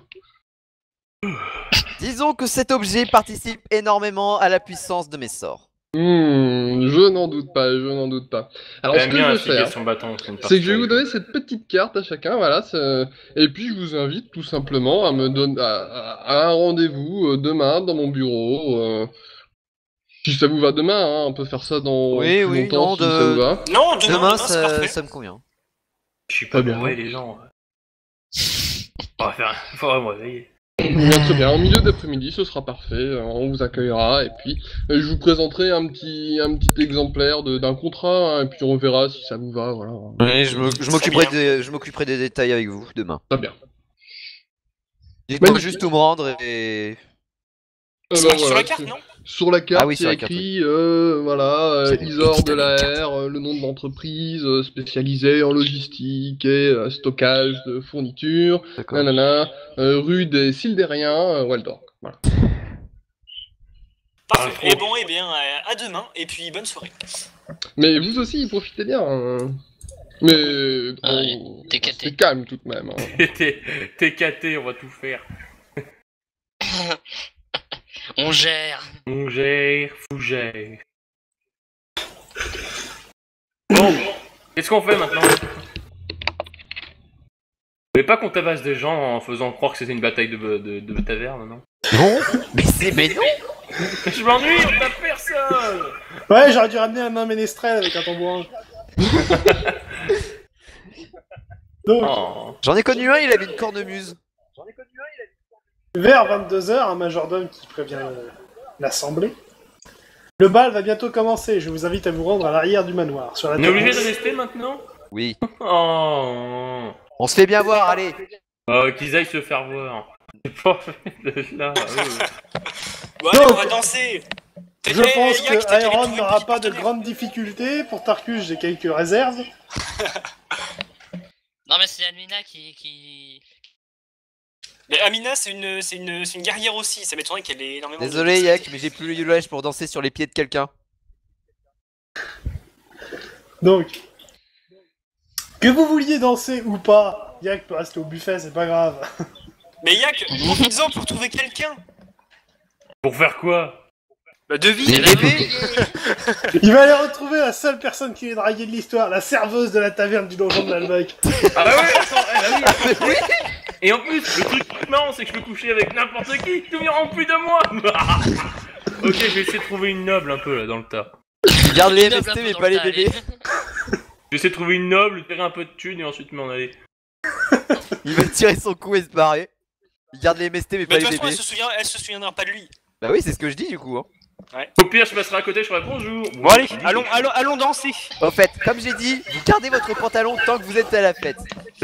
Disons que cet objet participe énormément à la puissance de mes sorts. Je n'en doute pas, je n'en doute pas. Alors, ce J'aime que bien je vais appliquer faire, son bâton. c'est que je vais vous donner cette petite carte à chacun, voilà, et puis je vous invite tout simplement à me donner à un rendez-vous demain dans mon bureau. Si ça vous va demain, hein, on peut faire ça dans Oui, plus oui, longtemps non, si ça vous va. Non, Demain, c'est parfait. ça me convient. Je suis Très pas bien. bourré, les gens. On va faire. Faut me réveiller. Bien, très bien, en milieu d'après-midi, ce sera parfait, on vous accueillera, et puis je vous présenterai un petit exemplaire d'un contrat, hein, et puis on verra si ça vous va, voilà. Oui, je m'occuperai des détails avec vous demain. Très bien. Dites-moi juste où me rendre et... C'est marqué sur la carte, non? Sur la carte, Ah oui, c'est sur la carte, écrit, Isor de la R, le nom de l'entreprise spécialisée en logistique et stockage de fournitures, D'accord. nanana, rue des Sildériens, Waldorf. Voilà. Parfait. Et bon, eh bien, à demain, et puis bonne soirée. Mais vous aussi, profitez bien. Hein. Mais t'es caté. c'est calme tout de même. Hein. T'es caté, on va tout faire. On gère. On gère, fougère. Bon, qu'est-ce qu'on fait maintenant? Vous voulez pas qu'on tabasse des gens en faisant croire que c'était une bataille de taverne, non? Non. Mais non. Je m'ennuie, on tape personne. Ouais, j'aurais dû ramener un nain ménestrel avec un tambourin. Donc, Oh. J'en ai connu un, il avait une cornemuse. vers 22h, un majordome qui prévient l'assemblée. Le bal va bientôt commencer, je vous invite à vous rendre à l'arrière du manoir. Sur la On est obligé de terrasse. rester maintenant? Oui. Oh. On se fait bien voir, allez. Qu'ils aillent se faire voir. J'ai pas fait de là. Bon, allez, on va danser. Je pense Yak, que t'as qu'à aller Iron trouver n'aura une pas de partenaire. grandes difficultés. Pour Tarkus, j'ai quelques réserves. Non, mais c'est Almina qui... Mais Amina, c'est une guerrière aussi, ça m'étonnerait qu'elle ait énormément Désolé de... Yak, mais j'ai plus le yulage pour danser sur les pieds de quelqu'un. Donc, que vous vouliez danser ou pas, Yak peut rester au buffet, c'est pas grave. Mais Yak, profites-en pour trouver quelqu'un. Pour faire quoi? Bah, devine. Les bébés. Il va aller retrouver la seule personne qui est draguée de l'histoire, la serveuse de la taverne du donjon de l'Albec. Ah bah oui, attends, bah oui. Et en plus, le truc marrant, c'est que je peux coucher avec n'importe qui, tout en plus de moi. Ok, je vais essayer de trouver une noble un peu là dans le tas. Garde les Noble MST un peu mais dans pas le les tas, bébés. Je vais essayer de trouver une noble, lui tirer un peu de thunes et ensuite m'en aller. Il va tirer son coup et se barrer. Il garde les MST mais Mais pas de les toute façon, bébés. elle se souviendra pas de lui. Bah oui, c'est ce que je dis du coup. Hein. Au pire, je passerai à côté, je ferai bonjour. Bon, allez, allons danser. Au fait, comme j'ai dit, vous gardez votre pantalon tant que vous êtes à la fête.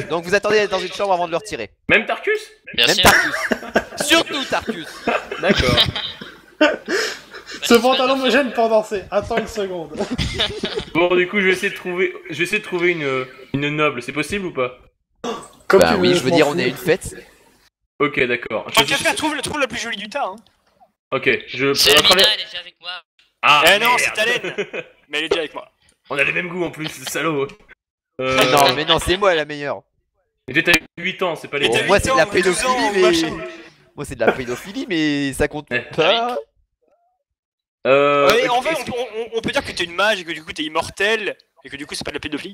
Donc vous attendez d'être dans une chambre avant de le retirer. Même Tarkus? Bien Même sûr. Tarkus. Surtout Tarkus. D'accord. Ce pantalon me gêne pour danser. Attends une seconde. Bon, du coup, je vais essayer de trouver une noble, c'est possible ou pas? Comme Bah tu oui, veux, je veux m'en dire, fous. on est à une fête. Ok, d'accord. Tant qu'à faire, trouve la plus jolie du tas. Hein. Ok, je... C'est Almina, elle est déjà avec moi. Ah, Eh non, merde. c'est Talen. Mais elle est déjà avec moi. On a les mêmes goûts en plus, c'est salaud. Mais non, c'est moi la meilleure. Mais t'as 8 ans, c'est pas les Et Bon, t'as moi 8 c'est de la ans, 12 ans, pédophilie, mais... machin. Moi c'est de la pédophilie, mais ça compte Eh. pas. Ouais, en fait, est-ce que- on peut dire que t'es une mage et que du coup t'es immortel et que du coup c'est pas de la pédophilie.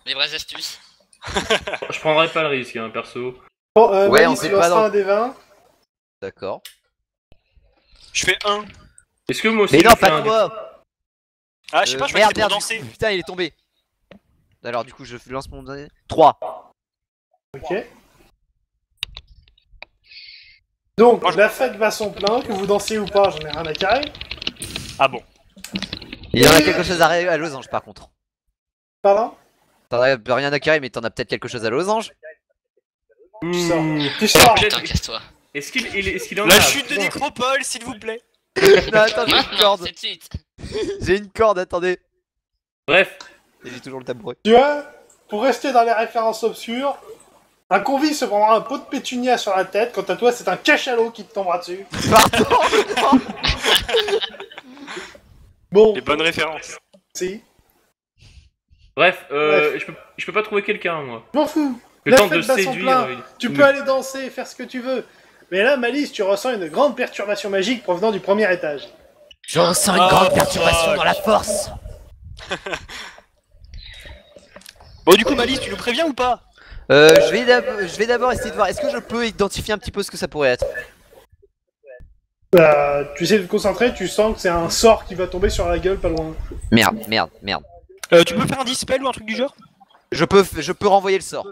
Les vraies astuces. Je prendrai pas le risque, hein, perso. Bon, Ouais, on Malice, sait tu pas lanceras dans- un des 20. D'accord. Je fais 1. Est-ce que moi aussi Mais je non, fais pas un- toi. Ah, je sais pas, je crois que Merde, c'était pour merde. danser. Putain, il est tombé. Alors du coup, je lance mon 3. Ok. Donc, Moi, je- la fête va son plein, que vous dansez ou pas, j'en ai rien à carrer. Ah bon. Il y en a quelque chose à losange par contre. Pardon? T'en as rien à carrer, mais t'en as peut-être quelque chose à losange. Tu sors. Mmh. Tu sors. Peut-être- Putain, casse-toi. Est-ce qu'il en a? La chute de Putain. Nécropole, s'il vous plaît. Non, attends, j'ai une Maintenant, corde. c'est de suite. J'ai une corde, attendez. Bref, Et j'ai toujours le tabouret. Tu vois, pour rester dans les références obscures, un convive se prendra un pot de pétunia sur la tête, quant à toi, c'est un cachalot qui te tombera dessus. Pardon. Bon, Les bonnes références. si. bref, Bref. je peux pas trouver quelqu'un, moi. Je m'en fous. Le La temps de fête va son séduire. plein. Tu peux aller danser et faire ce que tu veux. Mais là, Malice, tu ressens une grande perturbation magique provenant du premier étage. Je ressens une grande perturbation dans la force. Bon, du coup, Malice, tu nous préviens ou pas? Je vais d'abord essayer de voir. Est-ce que je peux identifier un petit peu ce que ça pourrait être? Tu essaies de te concentrer, tu sens que c'est un sort qui va tomber sur la gueule pas loin. Merde. Tu peux faire un dispel ou un truc du genre? Je peux renvoyer le sort.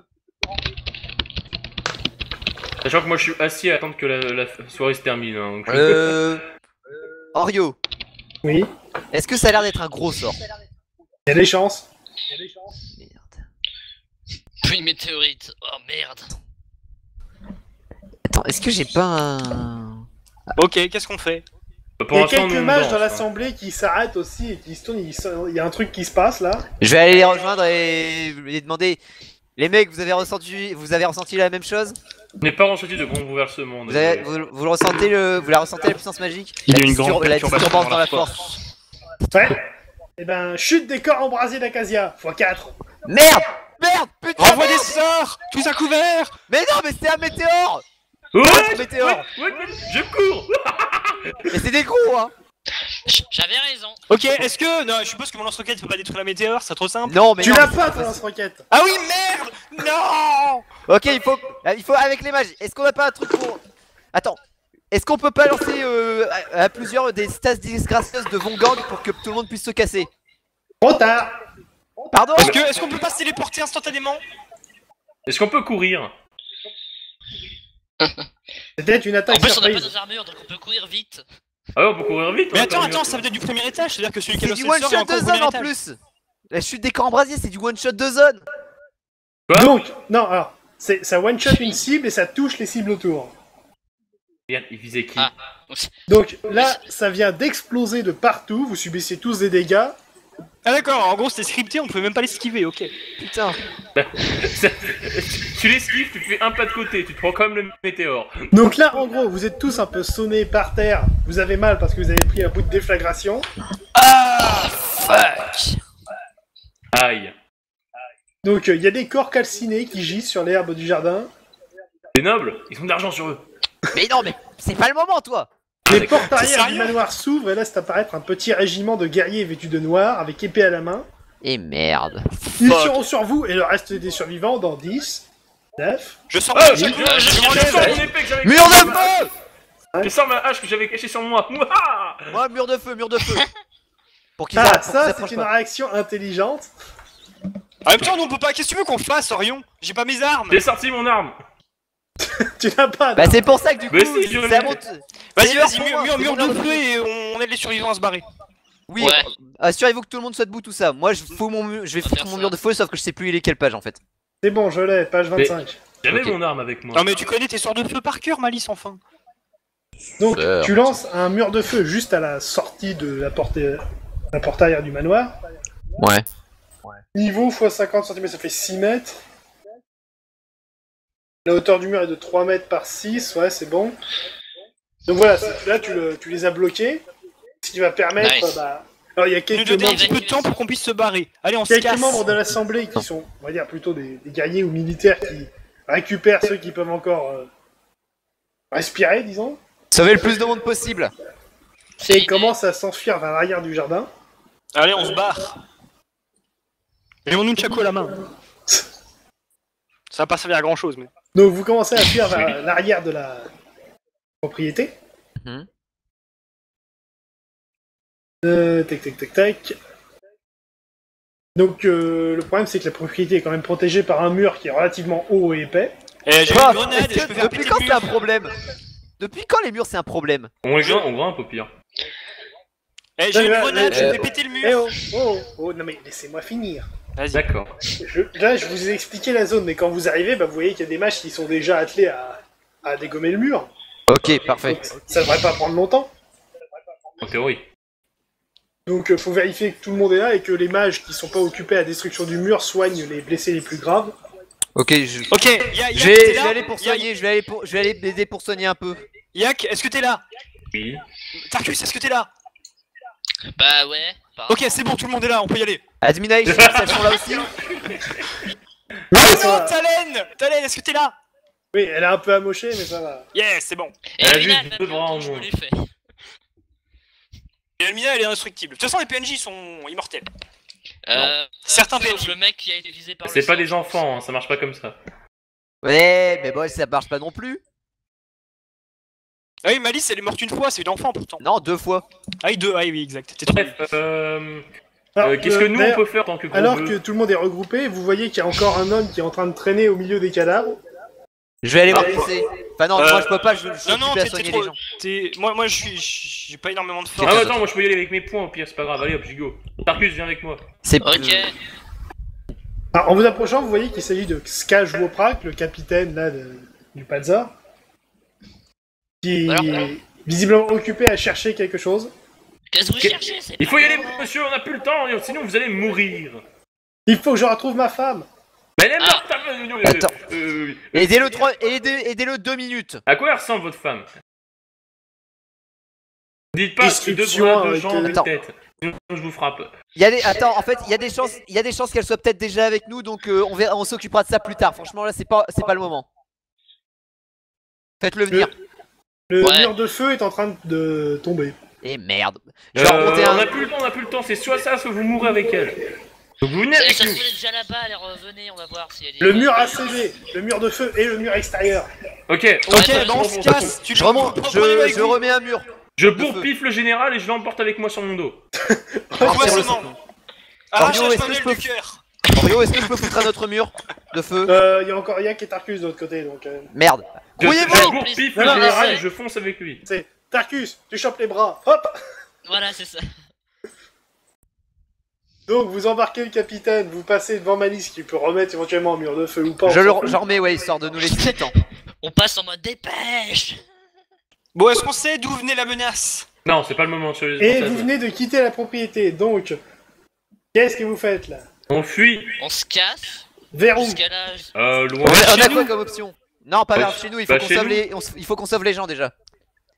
Sachant que moi je suis assis à attendre que la soirée se termine. Hein, donc... Orio, Oui, est-ce que ça a l'air d'être un gros sort? il y a des chances. Merde. Puis une météorite. Oh merde. Attends, est-ce que j'ai pas un... Ok, qu'est-ce qu'on fait? Il y a quelques nous, on mages danse, dans hein. l'assemblée qui s'arrêtent aussi et qui se tournent. Il y a un truc qui se passe là. Je vais aller les rejoindre et les demander... Les mecs, vous avez ressenti la même chose? Je n'ai pas ressenti de bouleversement. Vous le ressentez, vous la ressentez la puissance magique? Il y a La une grande la perturbation disturbance dans dans la la force. Ouais. Et ben, chute des corps embrasés d'Acacia, x4. Merde! Merde! Putain! Renvoie des merde. sorts! Tous à couvert! Mais non, mais c'était un météore! Ouais, un météore! ouais, je cours. Mais c'est des gros, hein! J'avais raison. Ok, est-ce que... Non, je suppose que mon lance-roquette peut pas détruire la météore, c'est trop simple. Non, mais Tu non, l'as mais pas, c'est ton lance-roquette. Ah oui, merde! Non! Ok, il faut avec les mages. Est-ce qu'on a pas un truc pour... Attends. Est-ce qu'on peut pas lancer à plusieurs des stases disgracieuses de Vongang pour que tout le monde puisse se casser? Trop tard. Pardon? Est-ce qu'on peut pas se téléporter instantanément? Est-ce qu'on peut courir? C'était une En attaque plus, on n'a pas surprise. nos armures, donc on peut courir vite. Ah ouais, on peut courir vite. Mais hein, attends, quand attends, même. ça veut être du premier étage, c'est-à-dire que celui qui a C'est lancé du le one sort est shot encore de au premier zone en étage. plus! La chute des camps embrasiers, c'est du one shot de zone! Quoi? Donc, non, alors, ça one-shot une cible et ça touche les cibles autour. Merde, il visait qui? Ah. Donc là, ça vient d'exploser de partout, vous subissez tous des dégâts. Ah d'accord, en gros c'était scripté, on pouvait même pas l'esquiver, ok. Putain! Tu l'esquives, tu fais un pas de côté, tu te prends comme le météore. Donc là, en gros, vous êtes tous un peu sonnés par terre, vous avez mal parce que vous avez pris un bout de déflagration. Ah Fuck. Aïe. Donc il y a des corps calcinés qui gisent sur l'herbe du jardin. Les nobles, ils ont de l'argent sur eux. Mais non, mais c'est pas le moment, toi! Les d'accord. portes arrière du sérieux manoir s'ouvrent et laissent apparaître un petit régiment de guerriers vêtus de noir avec épée à la main. Et merde! Ils seront sur vous et le reste des survivants dans 10, 9... Je sors Ah, mon je chapeau, sors mon épée que j'avais Mur cachée de sur ma- feu! Je sors ma hache que j'avais cachée sur moi. Mouah. Moi, mur de feu, mur de feu! Pour qu'ils Ah, pour qu'ils ça s'approchent c'est une pas. réaction intelligente. En même temps, nous on peut pas. Qu'est-ce que tu veux qu'on fasse, Orion? J'ai pas mes armes. J'ai sorti mon arme. Tu n'as pas... Bah, c'est pour ça que du coup, Mais si, je c'est l'ai. à mon Vas-y, c'est l'heure vas-y, pour moi, mur c'est mur mon de heure feu et on aide les survivants à se barrer. Oui, Ouais. assurez-vous que tout le monde soit debout, tout ça. Moi, je vais On va foutre faire mon ça. mur de feu, sauf que je sais plus il est quelle page en fait. C'est bon, je l'ai, page 25. J'avais Ok. mon arme avec moi. Non mais tu connais tes sorts de feu par cœur, Malice, enfin. Donc Certes. tu lances un mur de feu juste à la sortie de la porte arrière du manoir. Ouais. Niveau x 50 cm, ça fait 6 mètres. La hauteur du mur est de 3 mètres par 6, ouais, c'est bon. Donc voilà, là tu les as bloqués. Ce qui va permettre... Nice. Bah... Alors il y a Nous quelques donner un membres, petit peu de temps pour qu'on puisse se barrer. Allez, on se quelques casse. membres de l'assemblée qui sont, on va dire, plutôt des guerriers ou militaires qui récupèrent ceux qui peuvent encore respirer, disons. Sauvez le plus de monde possible. Et ils commencent à s'enfuir vers l'arrière du jardin. Allez, on se barre. Et on nous Chaco à la main. Ça va pas servir à grand chose, mais. Donc vous commencez à fuir vers l'arrière de la propriété. Mhm. Tac tac tac tac. Donc le problème c'est que la propriété est quand même protégée par un mur qui est relativement haut et épais. Eh, j'ai Quoi une grenade, Est-ce je que- peux faire depuis péter quand le c'est un mur. problème? Depuis quand les murs c'est un problème? On grimpe au pire. Eh, j'ai une Là, grenade, je là, vais péter le Eh mur. oh, non mais laissez-moi finir. Vas-y. D'accord. Là je vous ai expliqué la zone, mais quand vous arrivez, bah, vous voyez qu'il y a des mages qui sont déjà attelés à dégommer le mur. Ok, parfait. Donc, ça devrait pas prendre longtemps. En théorie. Donc faut vérifier que tout le monde est là et que les mages qui sont pas occupés à la destruction du mur soignent les blessés les plus graves. Ok, je Ok, Yak, je vais, t'es je vais là aller pour soigner, je vais aller aider pour soigner un peu. Yak, est-ce que t'es là? Oui. Tarkus, est-ce que t'es là? Bah ouais. Ok, c'est bon, tout le monde est là, on peut y aller. Admina et Chips, elles sont là aussi. Ah ça non, va. Talen, est-ce que t'es là? Oui, elle est un peu amochée, mais ça va. Yes, c'est bon. Et Elle a Mina, juste elle m'a deux vu bras en quand je moins. me l'ai fait. Et Elmina, elle est indestructible. De toute façon, les PNJ sont immortels. Certains sauf PNJ. le mec qui a été visé par le C'est pas sang. des enfants, hein, ça marche pas comme ça. Ouais, mais bon, ça marche pas non plus. Ah oui, Malice, elle est morte une fois, c'est une enfant pourtant. Non, 2 fois. Ah oui, deux, ah oui, exact. T'es trop Bref, Alors, qu'est-ce que nous on d'ailleurs, peut faire en tant que gros Alors bœufs que tout le monde est regroupé, vous voyez qu'il y a encore un homme qui est en train de traîner au milieu des cadavres. Je vais aller voir qui c'est. Enfin non, moi je peux pas, je suis Non, non, occupé à t'es soigner trop. les gens. Moi, j'ai pas énormément de force. Ah, attends, moi je peux y aller avec mes points au pire, c'est pas grave, allez hop, j'y go. Tarkus, viens avec moi. C'est Ok. Alors, en vous approchant, vous voyez qu'il s'agit de Skaj Woprak, le capitaine là, du Panzer, qui Alors, est visiblement occupé à chercher quelque chose. Qu'est-ce que vous cherchez? Il faut y aller, monsieur, on a plus le temps, sinon vous allez mourir. Il faut que je retrouve ma femme. Mais elle est morte, Attends. Aidez-le 2 minutes. À quoi elle ressemble votre femme? Dites pas que deux Description bras, deux avec, jambes, une attends. tête. Sinon je vous frappe. Attends, en fait, il y a des chances qu'elle soit peut-être déjà avec nous, donc on s'occupera de ça plus tard. Franchement, là, c'est pas le moment. Faites-le venir. Le Ouais. mur de feu est en train de tomber. Et merde. Je vais remonter On un. a plus le temps, c'est soit ça, soit vous mourrez avec elle. Donc vous venez Ça avec se nous. trouve déjà là-bas, allez revenez, on va voir s'il y a des... Le mur a cédé, le mur de feu et le mur extérieur. Ok, Ok, Ouais, bah on ouais, se ouais. casse. Je remonte. Je remets un mur. je feu. bourre-piffe le général et je l'emporte avec moi sur mon dos. Empoisonnement. Mario, Arrachage est-ce que je manuel peux- du cœur. Rio, est-ce que je peux foutre un autre mur de feu? Il y a encore Yak et Tarkus de l'autre côté, donc... Merde. Je Grouillez-vous. bourre-piffe Non, le non, général non, et je fonce avec lui. C'est Tarkus, tu chopes les bras, hop. Voilà, c'est ça. Donc vous embarquez le capitaine, vous passez devant Malice qui peut remettre éventuellement un mur de feu ou pas. J'en remets, ouais, histoire de nous laisser du temps. On passe en mode dépêche. Bon, est-ce qu'on sait d'où venait la menace? Non, c'est pas le moment, sérieusement. Et ça, vous ça. venez de quitter la propriété, donc... Qu'est-ce que vous faites là? On fuit. On se casse. Vers où? Jusqu'à là. Loin. On a nous. quoi comme option? Non, pas Bah, vers chez nous, il faut bah, qu'on chez sauve nous. il faut qu'on sauve les gens déjà.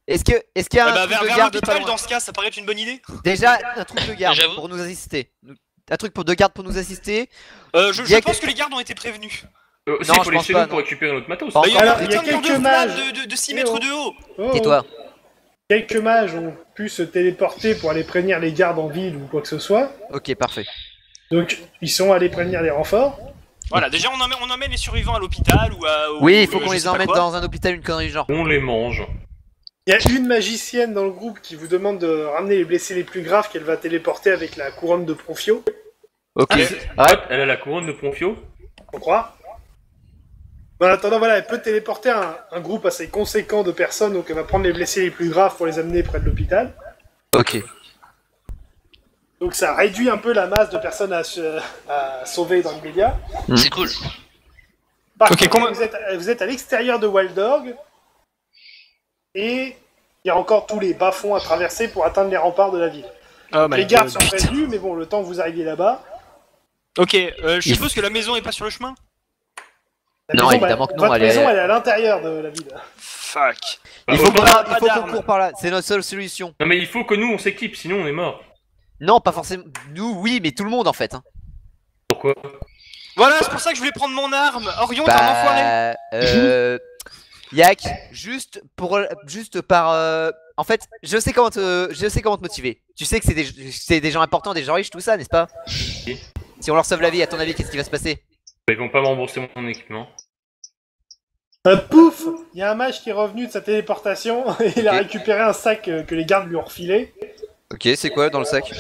Est-ce qu'il y a un truc Vers de garde pas l'hôpital, loin? dans ce cas, ça paraît être une bonne idée. Déjà, un truc de garde J'avoue. pour nous assister. Un truc de garde pour nous assister. Je Yak- pense que les gardes ont été prévenus. Si, Non, il je faut aller pense chez pas, nous pour non. récupérer notre matos. Pas Bah, encore. Alors, un il y a putain de mur quelques de mages. flammes de 6 mètres de haut. Oh, Tais-toi. Quelques mages ont pu se téléporter pour aller prévenir les gardes en ville ou quoi que ce soit. Ok, parfait. Donc ils sont allés prévenir les renforts. Voilà, déjà on emmène les survivants à l'hôpital ou à... Oui, il faut qu'on je les sais pas emmène quoi. dans un hôpital, une connerie du genre. On les mange. Il y a une magicienne dans le groupe qui vous demande de ramener les blessés les plus graves qu'elle va téléporter avec la couronne de Profio, Ok. Ouais. Hop, elle a la couronne de Ponfio. on croit. En attendant, voilà, elle peut téléporter un groupe assez conséquent de personnes, donc elle va prendre les blessés les plus graves pour les amener près de l'hôpital. Ok. Donc ça réduit un peu la masse de personnes à sauver dans l'immédiat. C'est cool. Par Ok, contre, comment- vous êtes à l'extérieur de Waldorg, et il y a encore tous les bas-fonds à traverser pour atteindre les remparts de la ville. Oh Les gardes sont prévenus, mais bon, le temps que vous arriviez là-bas... Ok, je suppose que la maison est pas sur le chemin. La Non, maison, évidemment que non, Votre elle est- maison, elle est à l'intérieur de la ville. Fuck. Il faut qu'on pas il faut qu'on d'armes. court par là, c'est notre seule solution. Non mais il faut que nous on s'équipe, sinon on est mort. Non, pas forcément. Nous, oui, mais tout le monde en fait. Hein. Pourquoi? Voilà, c'est pour ça que je voulais prendre mon arme. Orion, t'es un enfoiré. Yak, juste par. En fait, je sais comment te motiver. Tu sais que c'est des gens importants, des gens riches, tout ça, n'est-ce pas? Oui. Si on leur sauve la vie, à ton avis, qu'est-ce qui va se passer? Ils vont pas me rembourser mon équipement. Pouf! Il y a un mage qui est revenu de sa téléportation et il a Ok. récupéré un sac que les gardes lui ont refilé. Ok, c'est quoi dans le sac?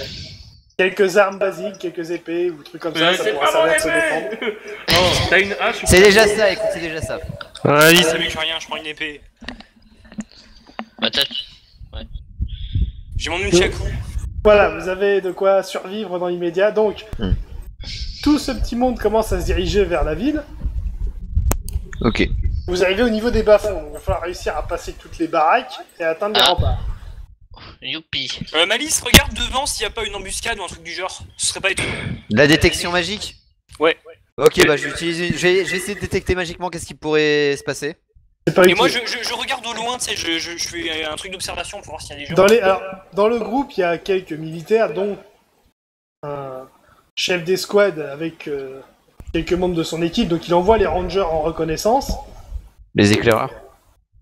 Quelques armes basiques, quelques épées ou trucs comme ça, ça c'est pourra pas mon servir de se défendre. épée. Oh, t'as une hache ou C'est pas? déjà ça, écoute, c'est déjà ça. Vas-y, ça m'écrit rien, je prends une épée. Bah, t'as- J'ai mon nunchaku. Voilà, vous avez de quoi survivre dans l'immédiat. Donc, tout ce petit monde commence à se diriger vers la ville. Ok. Vous arrivez au niveau des bas-fonds, donc il va falloir réussir à passer toutes les baraques et à atteindre les Ah. remparts. Youpi. Malice, regarde devant s'il y a pas une embuscade ou un truc du genre. Ce serait pas étonnant. La détection magique? Ouais. Ok, bah je vais essayer de détecter magiquement qu'est-ce qui pourrait se passer. C'est pas Et utile. moi, je regarde au loin, tu sais, je fais un truc d'observation pour voir s'il y a des gens. Dans le groupe, il y a quelques militaires, dont un chef d'escouade avec quelques membres de son équipe, donc il envoie les rangers en reconnaissance. Les éclaireurs?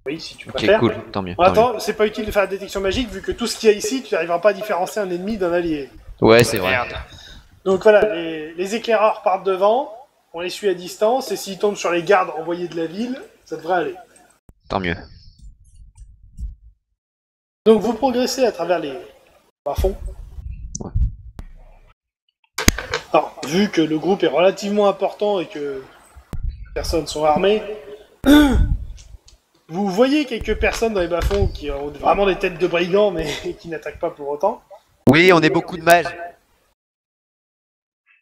Oui, si tu Ok, préfères. cool, tant mieux. Bon, tant mieux. attends, c'est pas utile de faire la détection magique vu que tout ce qu'il y a ici, tu n'arriveras pas à différencier un ennemi d'un allié. Ouais, c'est vrai. Merde. Donc voilà, les éclaireurs partent devant, on les suit à distance, et s'ils tombent sur les gardes envoyés de la ville, ça devrait aller. Tant mieux. Donc vous progressez à travers les bas-fonds. Ouais. Alors, vu que le groupe est relativement important et que personnes sont armées, vous voyez quelques personnes dans les bas-fonds qui ont vraiment des têtes de brigands, mais qui n'attaquent pas pour autant. Oui, on est beaucoup de mages.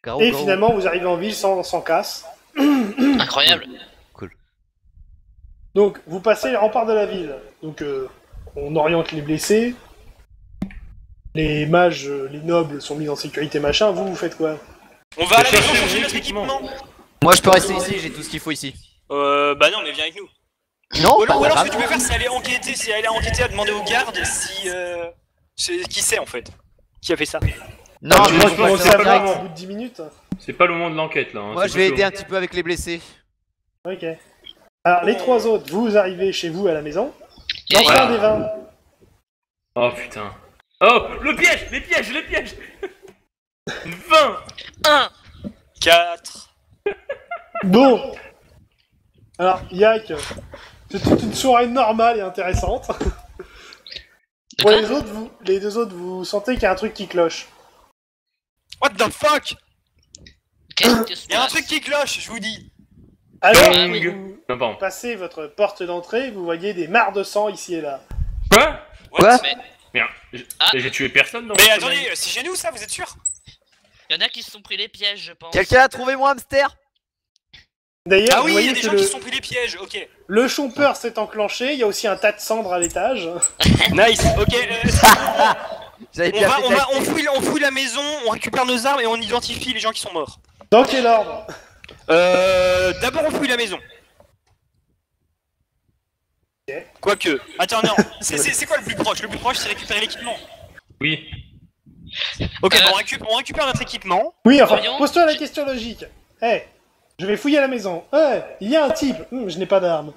Garo, Et garo. finalement, vous arrivez en ville sans casse. Incroyable. Donc, vous passez les remparts de la ville. Donc, on oriente les blessés. Les mages, les nobles sont mis en sécurité, machin. Vous faites quoi? On va à la maison chercher chercher mon notre équipement. équipement. Moi, je peux rester ici, j'ai tout ce qu'il faut ici. Bah non, mais viens avec nous. Non, Ou alors, pas ce que grave. tu peux faire, c'est aller enquêter, à demander aux gardes qui c'est en fait. Qui a fait ça? Non, Ah, Je mais crois on qu'on va le faire savoir direct. au bout de 10 minutes. C'est pas le moment de l'enquête là. Hein. Moi, C'est je vais plutôt- aider un petit peu avec les blessés. Ok. Alors, les 3 autres, vous arrivez chez vous à la maison. Yeah, Lancez yeah. un des 20. Oh putain. Oh, le piège, les pièges 20. 1. 4. Bon. Alors, Yak, c'est toute une soirée normale et intéressante. Pour les autres, les deux autres, vous sentez qu'il y a un truc qui cloche. What the fuck? Qu'est-ce qui se Il y a un passe? truc qui cloche, je vous dis. Alors Ding. que vous Non, pardon. passez votre porte d'entrée, vous voyez des mares de sang ici et là. Quoi? Quoi? Mais Merde. Ah. J'ai tué personne dans Mais cette attendez, semaine. c'est chez nous ça, vous êtes sûr? y en a qui se sont pris les pièges, je pense. Quelqu'un a trouvé mon hamster? D'ailleurs, Ah vous oui, il y voyez a des que gens le, qui se sont pris les pièges, ok. le chompeur s'est enclenché, il y a aussi un tas de cendres à l'étage. Nice, ok. J'avais bien fait d'acheter. On fouille la maison, on récupère nos armes et on identifie les gens qui sont morts. Dans quel ordre? D'abord on fouille la maison. Ok. Quoique. Attends, non. C'est quoi le plus proche? Le plus proche, c'est récupérer l'équipement. Oui. Ok, bon, on récupère notre équipement. Oui, enfin, Voyons. pose-toi la question logique. Je vais fouiller la maison. Il y a un type. Je n'ai pas d'arme.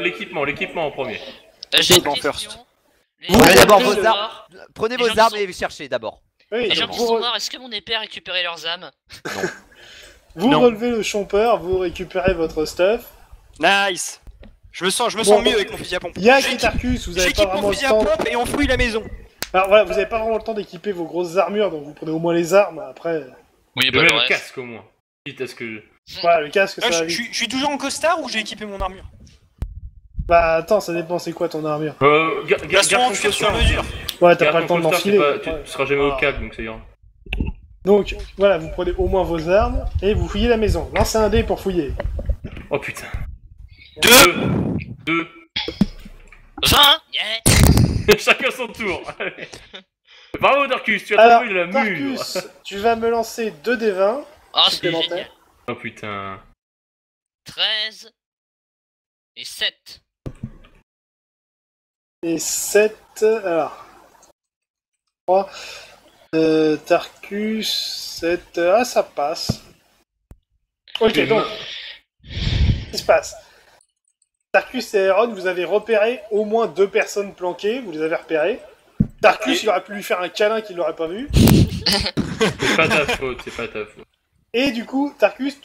L'équipement en premier. J'ai une Bon, question. first. Les Vous gens d'abord qui vos sont armes. morts- Prenez Les gens vos qui armes sont- et cherchez d'abord. Oui, Les gens donc qui sont morts, est-ce que mon épée a récupéré leurs âmes? vous Non. relevez le chompeur, vous récupérez votre stuff. Nice. Je me sens Bon. mieux avec mon fusil à pompe. Yak et J'équipe- Tarkus, vous avez pas J'équipe vraiment mon le fusil à temps. pompe et on fouille la maison. Alors voilà, vous avez pas vraiment le temps d'équiper vos grosses armures, donc vous prenez au moins les armes. Après, Oui, Je bah mets le le reste. casque au moins. Quitte à ce que. voilà, le casque, ça va Je vite. suis toujours en costard ou j'ai équipé mon armure? Bah attends, ça dépend, c'est quoi ton armure? Version en cuir sur mesure. Ouais, t'as pas le temps de l'enfiler. Tu Ouais. seras jamais au Ah. câble donc ça ira. Donc voilà, vous prenez au moins vos armes et vous fouillez la maison. Lancez un dé pour fouiller. Oh putain. 2. 2. 20. Yeah. Chacun son tour. Bravo Darkus, tu as Alors, trouvé la mûre. Tarkus, tu vas me lancer 2 des 20 Oh, c'est supplémentaires. génial. Oh putain. 13. Et 7. Et 7. Alors. 3. Tarkus, 7. Ah, ça passe. Ok, Et donc. Qu'est-ce qui se passe? Tarkus et Aeron, vous avez repéré au moins 2 personnes planquées, vous les avez repérées. Tarkus, il aurait pu lui faire un câlin qu'il l'aurait pas vu. C'est pas ta faute, c'est pas ta faute. Et du coup, Tarkus,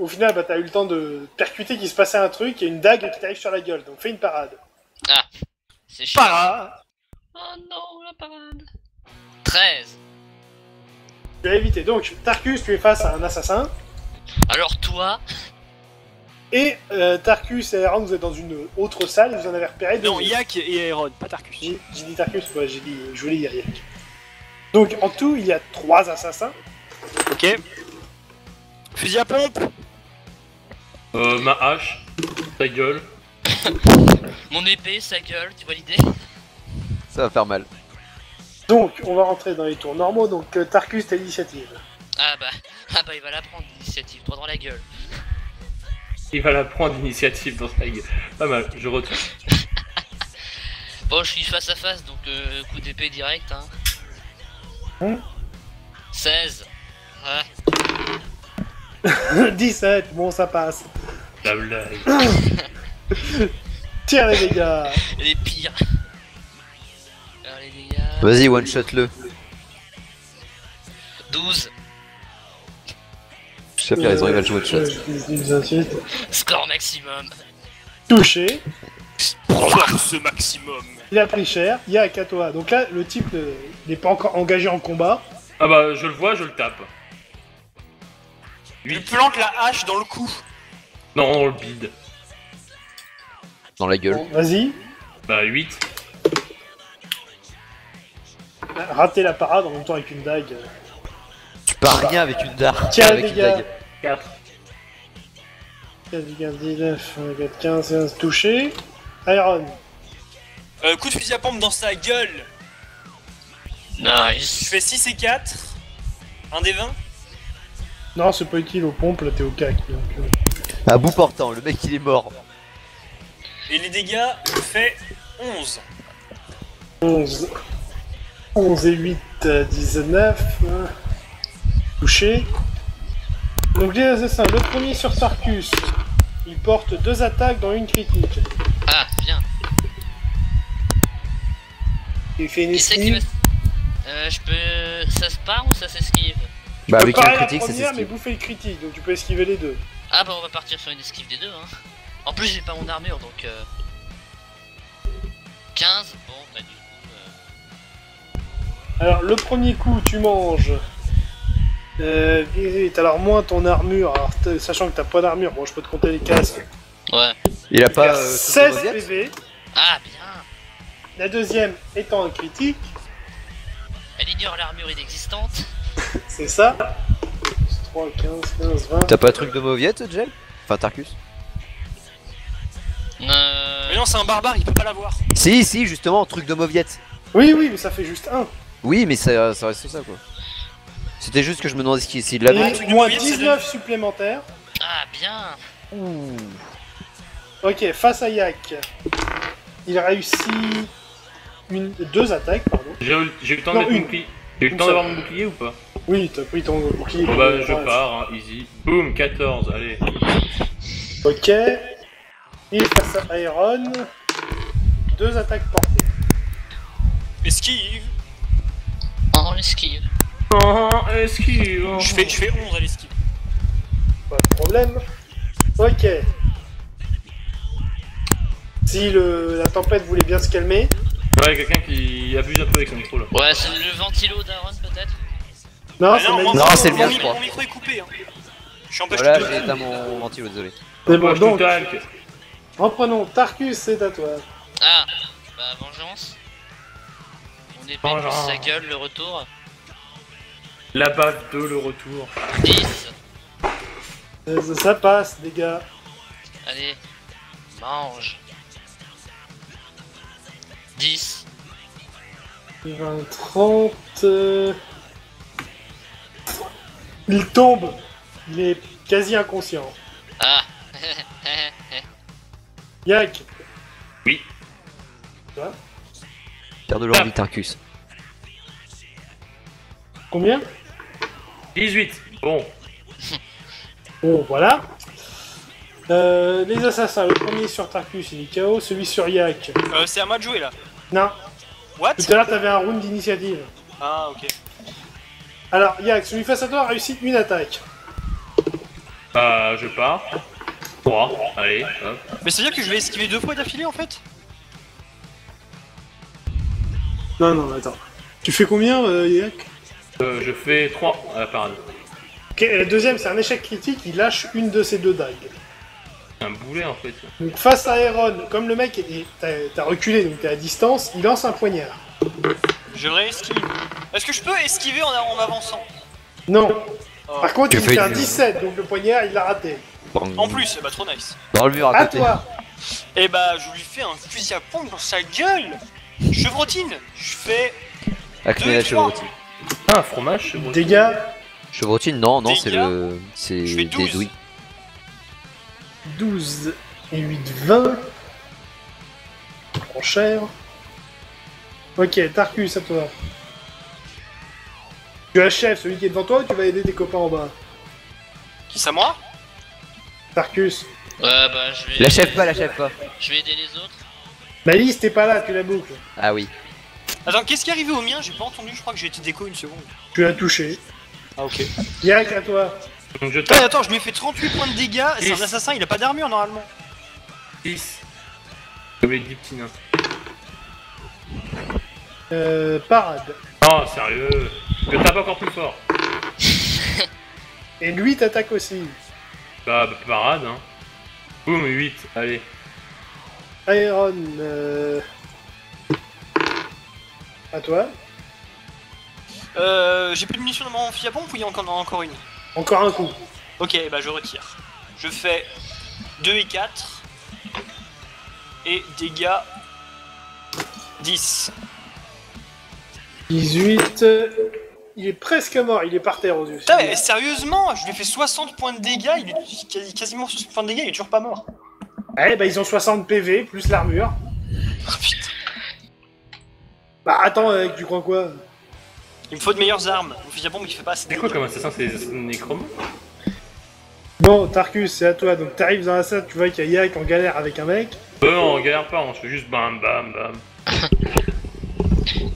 au final, bah, t'as eu le temps de percuter qu'il se passait un truc, il y a une dague qui t'arrive sur la gueule, donc fais une parade. C'est chiant. Para. Oh non, la parade. 13. Tu as évité. Donc, Tarkus, tu es face à un assassin, Alors toi, et Tarkus et Aeron, vous êtes dans une autre salle, vous en avez repéré deux. Non, Yak et Aeron, pas Tarkus. J'ai dit Tarkus, ouais, je voulais dire Yak. Donc, en tout, il y a 3 assassins. Ok. Fusil à pompe. Ma hache, ta gueule. mon épée, sa gueule, tu vois l'idée? Ça va faire mal. Donc, on va rentrer dans les tours normaux, donc Tarkus, t'as l'initiative. Ah bah, il va la prendre l'initiative, droit dans la gueule. Il va la prendre d'initiative dans sa gueule. Pas mal, je retourne. Bon, je suis face à face, donc coup d'épée direct, hein. Hein 16. Ah, 17, bon, ça passe. La blague. Tire les dégâts. les pires. Alors les dégâts. Vas-y, one shot le. 12. Je sais pas, ils arrivent à le jouer one shot. Score maximum. Touché. Force maximum. Il a pris cher. Yak à toi. Donc là, le type n'est pas encore engagé en combat. Ah bah, je le vois, je le tape. Il plante la hache dans le cou. Non, on le bide. dans la gueule. Bon, vas-y. Bah 8. Rater la parade en même temps avec une dague. Tu pars rien avec une dard. Tiens, avec les une gars. dague. 4. 4, 19, 4, 15, 15, touché. Iron. Coup de fusil à pompe dans sa gueule. Je Nice. fais 6 et 4. Un des 20. Non, c'est pas utile aux pompes, là t'es au cac. Donc, À bout portant, le mec il est mort. Et les dégâts, je fais 11. 11. 11 et 8, 19. Touché. Donc les assassins, le premier sur Tarkus. Il porte 2 attaques dans une critique. Ah, bien. Il fait une Qui c'est qui va... esquive. Je peux... Ça se part ou ça s'esquive? Bah Tu avec peux un parer la critique ça première, mais s'esquive. bouffer le critique, donc tu peux esquiver les deux. Ah bah on va partir sur une esquive des deux, hein. En plus j'ai pas mon armure, donc 15, bon bah du coup... Alors le premier coup, tu manges. 18, alors moins ton armure, alors sachant que t'as pas d'armure, bon je peux te compter les casques. Ouais. Il a Tu pas perds 16 Soviet PV. Ah bien. La deuxième étant un critique, Elle ignore l'armure inexistante. c'est ça. 3, 15, 15, 20. T'as pas un truc de mauviette, Gel? Enfin Tarkus? Mais non, c'est un barbare, il peut pas l'avoir. Si, si, justement, truc de mauviette. Oui, oui, mais ça fait juste 1. Oui, mais ça reste ça quoi. C'était juste que je me demandais s'il l'avait. Et truc de moins mauviette, ça 19 supplémentaires. Ah bien. Ouh. Ok, face à Yak, il réussit 2 attaques, pardon. J'ai eu le temps Non, de mettre mon une. bouclier. J'ai eu le Une temps seule. d'avoir mon bouclier ou pas? Oui, t'as pris ton bouclier. Bon bah je Ouais. pars, hein, easy. Boum, 14, allez. Ok. Et face à Iron, 2 attaques portées. Esquive. En esquive. Oh, esquive. Je fais 11 à l'esquive. Pas de problème. Ok. Si la tempête voulait bien se calmer. Ouais, quelqu'un qui abuse un peu avec son micro là. Ouais, c'est le ventilo d'Aaron peut-être. Non, Ah c'est non, magnifique. Non, c'est le mien, je crois. Mon micro est coupé. Hein. Je suis empêché Voilà, de... j'ai éteint mon ventilo, désolé. C'est bon, Moi, je donc, tout talque. reprenons. Tarkus, c'est à toi. Ah, bah vengeance. Mon épée plus Vengeance. sa gueule, le retour. La baffe de le retour. 10. Ça passe, les gars. Allez, mange. 10. 20, 30. Il tombe. Il est quasi inconscient. Ah. Yak. Père de l'envie, Tarkus. Combien? 18. Bon. Bon, voilà. Les assassins, le premier sur Tarkus, il est KO. Celui sur Yak. C'est à moi de jouer là. Non. What? Tout à l'heure, t'avais un round d'initiative. Ah, ok. Alors, Yak, celui face à toi a réussi une attaque. Bah je pars. 3. Allez, hop. Mais c'est dire que je vais esquiver 2 fois d'affilée en fait? Non, non, attends. Tu fais combien, Yak? Je fais 3 à la parade. Ok, la deuxième, c'est un échec critique. Il lâche une de ses 2 dagues. C'est un boulet en fait. Donc, face à Aaron, comme le mec, t'as reculé, donc t'es à distance, il lance un poignard. Je réesquive. Est-ce que je peux esquiver en avançant? Non. Oh. Par contre, Tu il fais fait un du- 17, donc le poignard, il l'a raté. En plus, bah trop nice. Dans le mur à À côté. toi. Et bah je lui fais un fusil à pompe dans sa gueule. Chevrotine. Je fais... Acmé la 2 et 3. chevrotine. Ah, un fromage, c'est bon. Dégâts, Chevrotine, non, non, c'est Dégâts. le. C'est Je fais des 12. douilles. 12 et 8, 20. Prends cher. Ok, Tarkus, à toi. Tu achèves celui qui est devant toi ou tu vas aider tes copains en bas? Qui c'est à moi? Tarkus. Bah je vais... L'achève pas, l'achève pas. Je vais aider les autres. Malice, t'es pas là, tu la boucles. Ah oui. Attends, qu'est-ce qui est arrivé au mien? J'ai pas entendu, je crois que j'ai été déco une seconde. Tu l'as touché. Ah ok. Yak, à toi. Donc je Attends, tape attends, je lui ai fait 38 points de dégâts, c'est un 10. assassin, il a pas d'armure normalement. 10. Comme les 10 petits nains. Parade. Oh, sérieux. Je tape encore plus fort. Et lui t'attaque aussi. Bah, parade, hein. Boum, 8, allez. Iron, à toi. J'ai plus de munitions dans mon fusil à pompe ou il y en a encore une? Encore un coup. Ok, bah je retire. Je fais 2 et 4. Et dégâts 10. 18. Il est presque mort, il est par terre aux yeux. Putain, mais sérieusement, je lui ai fait 60 points de dégâts, il est quasiment 60 points de dégâts, il est toujours pas mort. Ouais, bah ils ont 60 PV, plus l'armure. Oh putain. Bah attends, tu crois quoi? Il me faut de meilleures armes. Mon fusil à pompe il fait pas assez de C'est quoi dégâts. comme assassin? C'est Necromant? Bon, Tarkus, c'est à toi. Donc t'arrives dans la salle, tu vois qu'il y a Yak en galère avec un mec. Non, on galère pas, on se fait juste bam bam bam.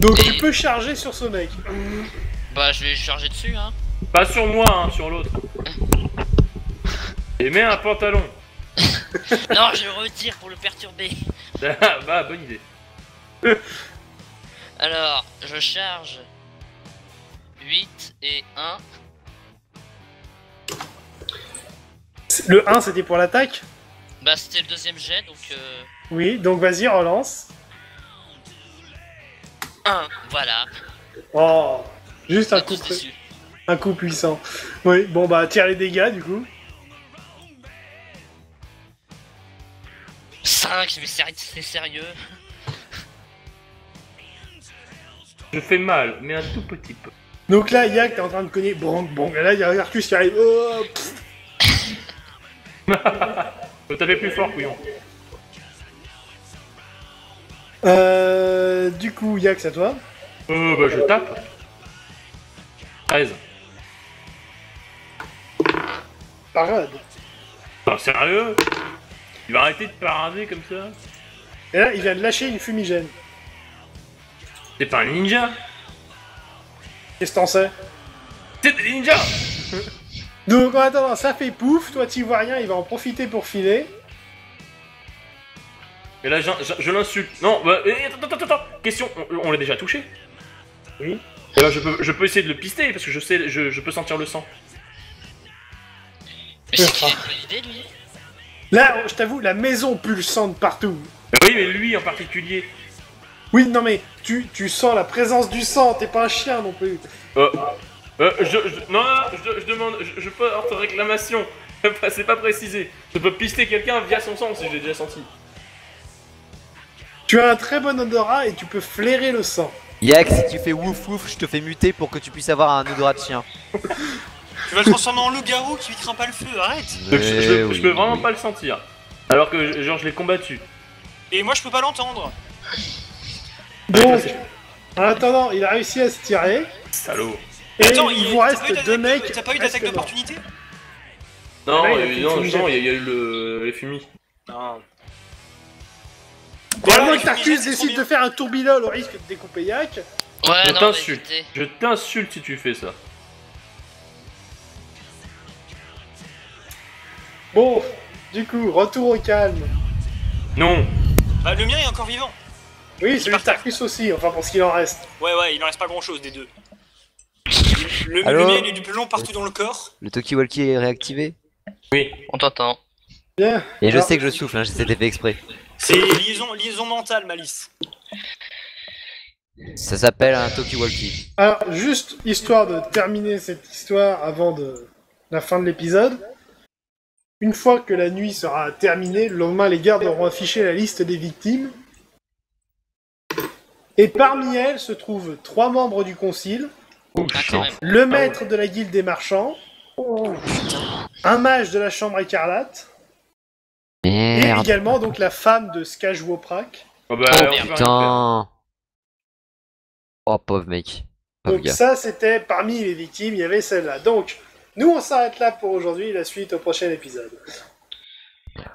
Donc tu peux charger sur ce mec. Bah, je vais charger dessus, hein. Pas sur moi, hein, sur l'autre. Et mets un pantalon. Non, je retire pour le perturber. Bah, bonne idée. Alors, je charge 8 et 1. Le 1 c'était pour l'attaque. Bah, c'était le deuxième jet, donc Oui, donc vas-y, relance. 1, voilà. Oh, juste On un est coup, tous déçus. un coup puissant. Oui, bon bah tire les dégâts du coup. 5, mais c'est sérieux. Je fais mal, mais un tout petit peu. Donc là, Yak t'es en train de cogner. Bon, et là il y a Tarkus qui arrive. Oh, Faut taper plus fort, couillon. Du coup, Yak, c'est à toi. Bah, je tape. 13. Parade. Ah, sérieux? Il va arrêter de parader comme ça? Et là, il vient de lâcher une fumigène. C'est pas un ninja? Qu'est-ce que t'en sais? C'est des ninjas! Donc en attendant, ça fait pouf, toi t'y vois rien, il va en profiter pour filer. Et là, je l'insulte. Non, bah, attends. Question, on l'a déjà touché? Oui. Et là, je peux essayer de le pister, parce que je sais, je peux sentir le sang. Mais c'est qu'il a une bonne idée, lui. Là, je t'avoue, la maison pulsante partout. Oui, mais lui en particulier. Oui, non mais, tu sens la présence du sang, t'es pas un chien non plus. Non, je demande, je peux porte réclamation. C'est pas précisé. Je peux pister quelqu'un via son sang si j'ai déjà senti. Tu as un très bon odorat et tu peux flairer le sang. Yak, si tu fais wouf wouf, je te fais muter pour que tu puisses avoir un odorat de chien. Tu vas le transformer en loup-garou qui lui craint pas le feu, arrête. Donc, je peux vraiment pas le sentir. Alors que, genre, je l'ai combattu. Et moi je peux pas l'entendre. Donc, en attendant, il a réussi à se tirer. Salaud. Et Attends, il vous reste deux mecs. T'as pas eu d'attaque d'opportunité? Non, Ah là, il a fait une non, il y a eu les fumis. Non. Et à moins les que Tarkus fumigènes, c'est décide trop de faire un tourbillol au risque de découper Yak. Ouais, Je non, mais t'insulte. écoutez. Je t'insulte si tu fais ça. Bon, du coup, retour au calme. Non. Bah le mien est encore vivant. Oui, celui de Tarkus aussi, enfin pour ce qu'il en reste. Ouais, il en reste pas grand chose des deux. Le Allô mien il est du plomb partout dans le corps. Le Talkie-Walkie est réactivé. Oui. On t'entend. Bien. Et je Alors, sais que je souffle, hein, j'ai cet effet exprès. C'est liaison mentale, Malice. Ça s'appelle un Talkie-Walkie. Alors, juste histoire de terminer cette histoire avant la fin de l'épisode. Une fois que la nuit sera terminée, le lendemain, les gardes auront affiché la liste des victimes. Et parmi elles se trouvent 3 membres du concile, Oh, Ah, quand même. le maître de la guilde des marchands, un mage de la chambre écarlate, et Merde. également donc la femme de Skaj Woprak. Oh, bah, Oh, on peut rien faire. Putain. Oh pauvre mec. Pauvre Donc gars. ça, c'était parmi les victimes, il y avait celle-là. Donc, nous, on s'arrête là pour aujourd'hui, la suite au prochain épisode.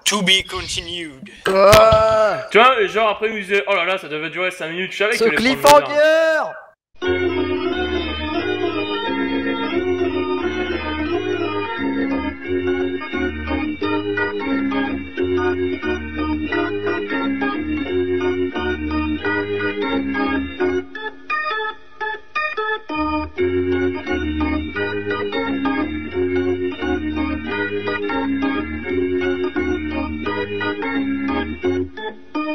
To be continued. Tu vois, genre après il nous disait, oh là là, ça devait durer 5 minutes, je savais Ce que tu allais prendre le temps. cliffhanger. Thank you.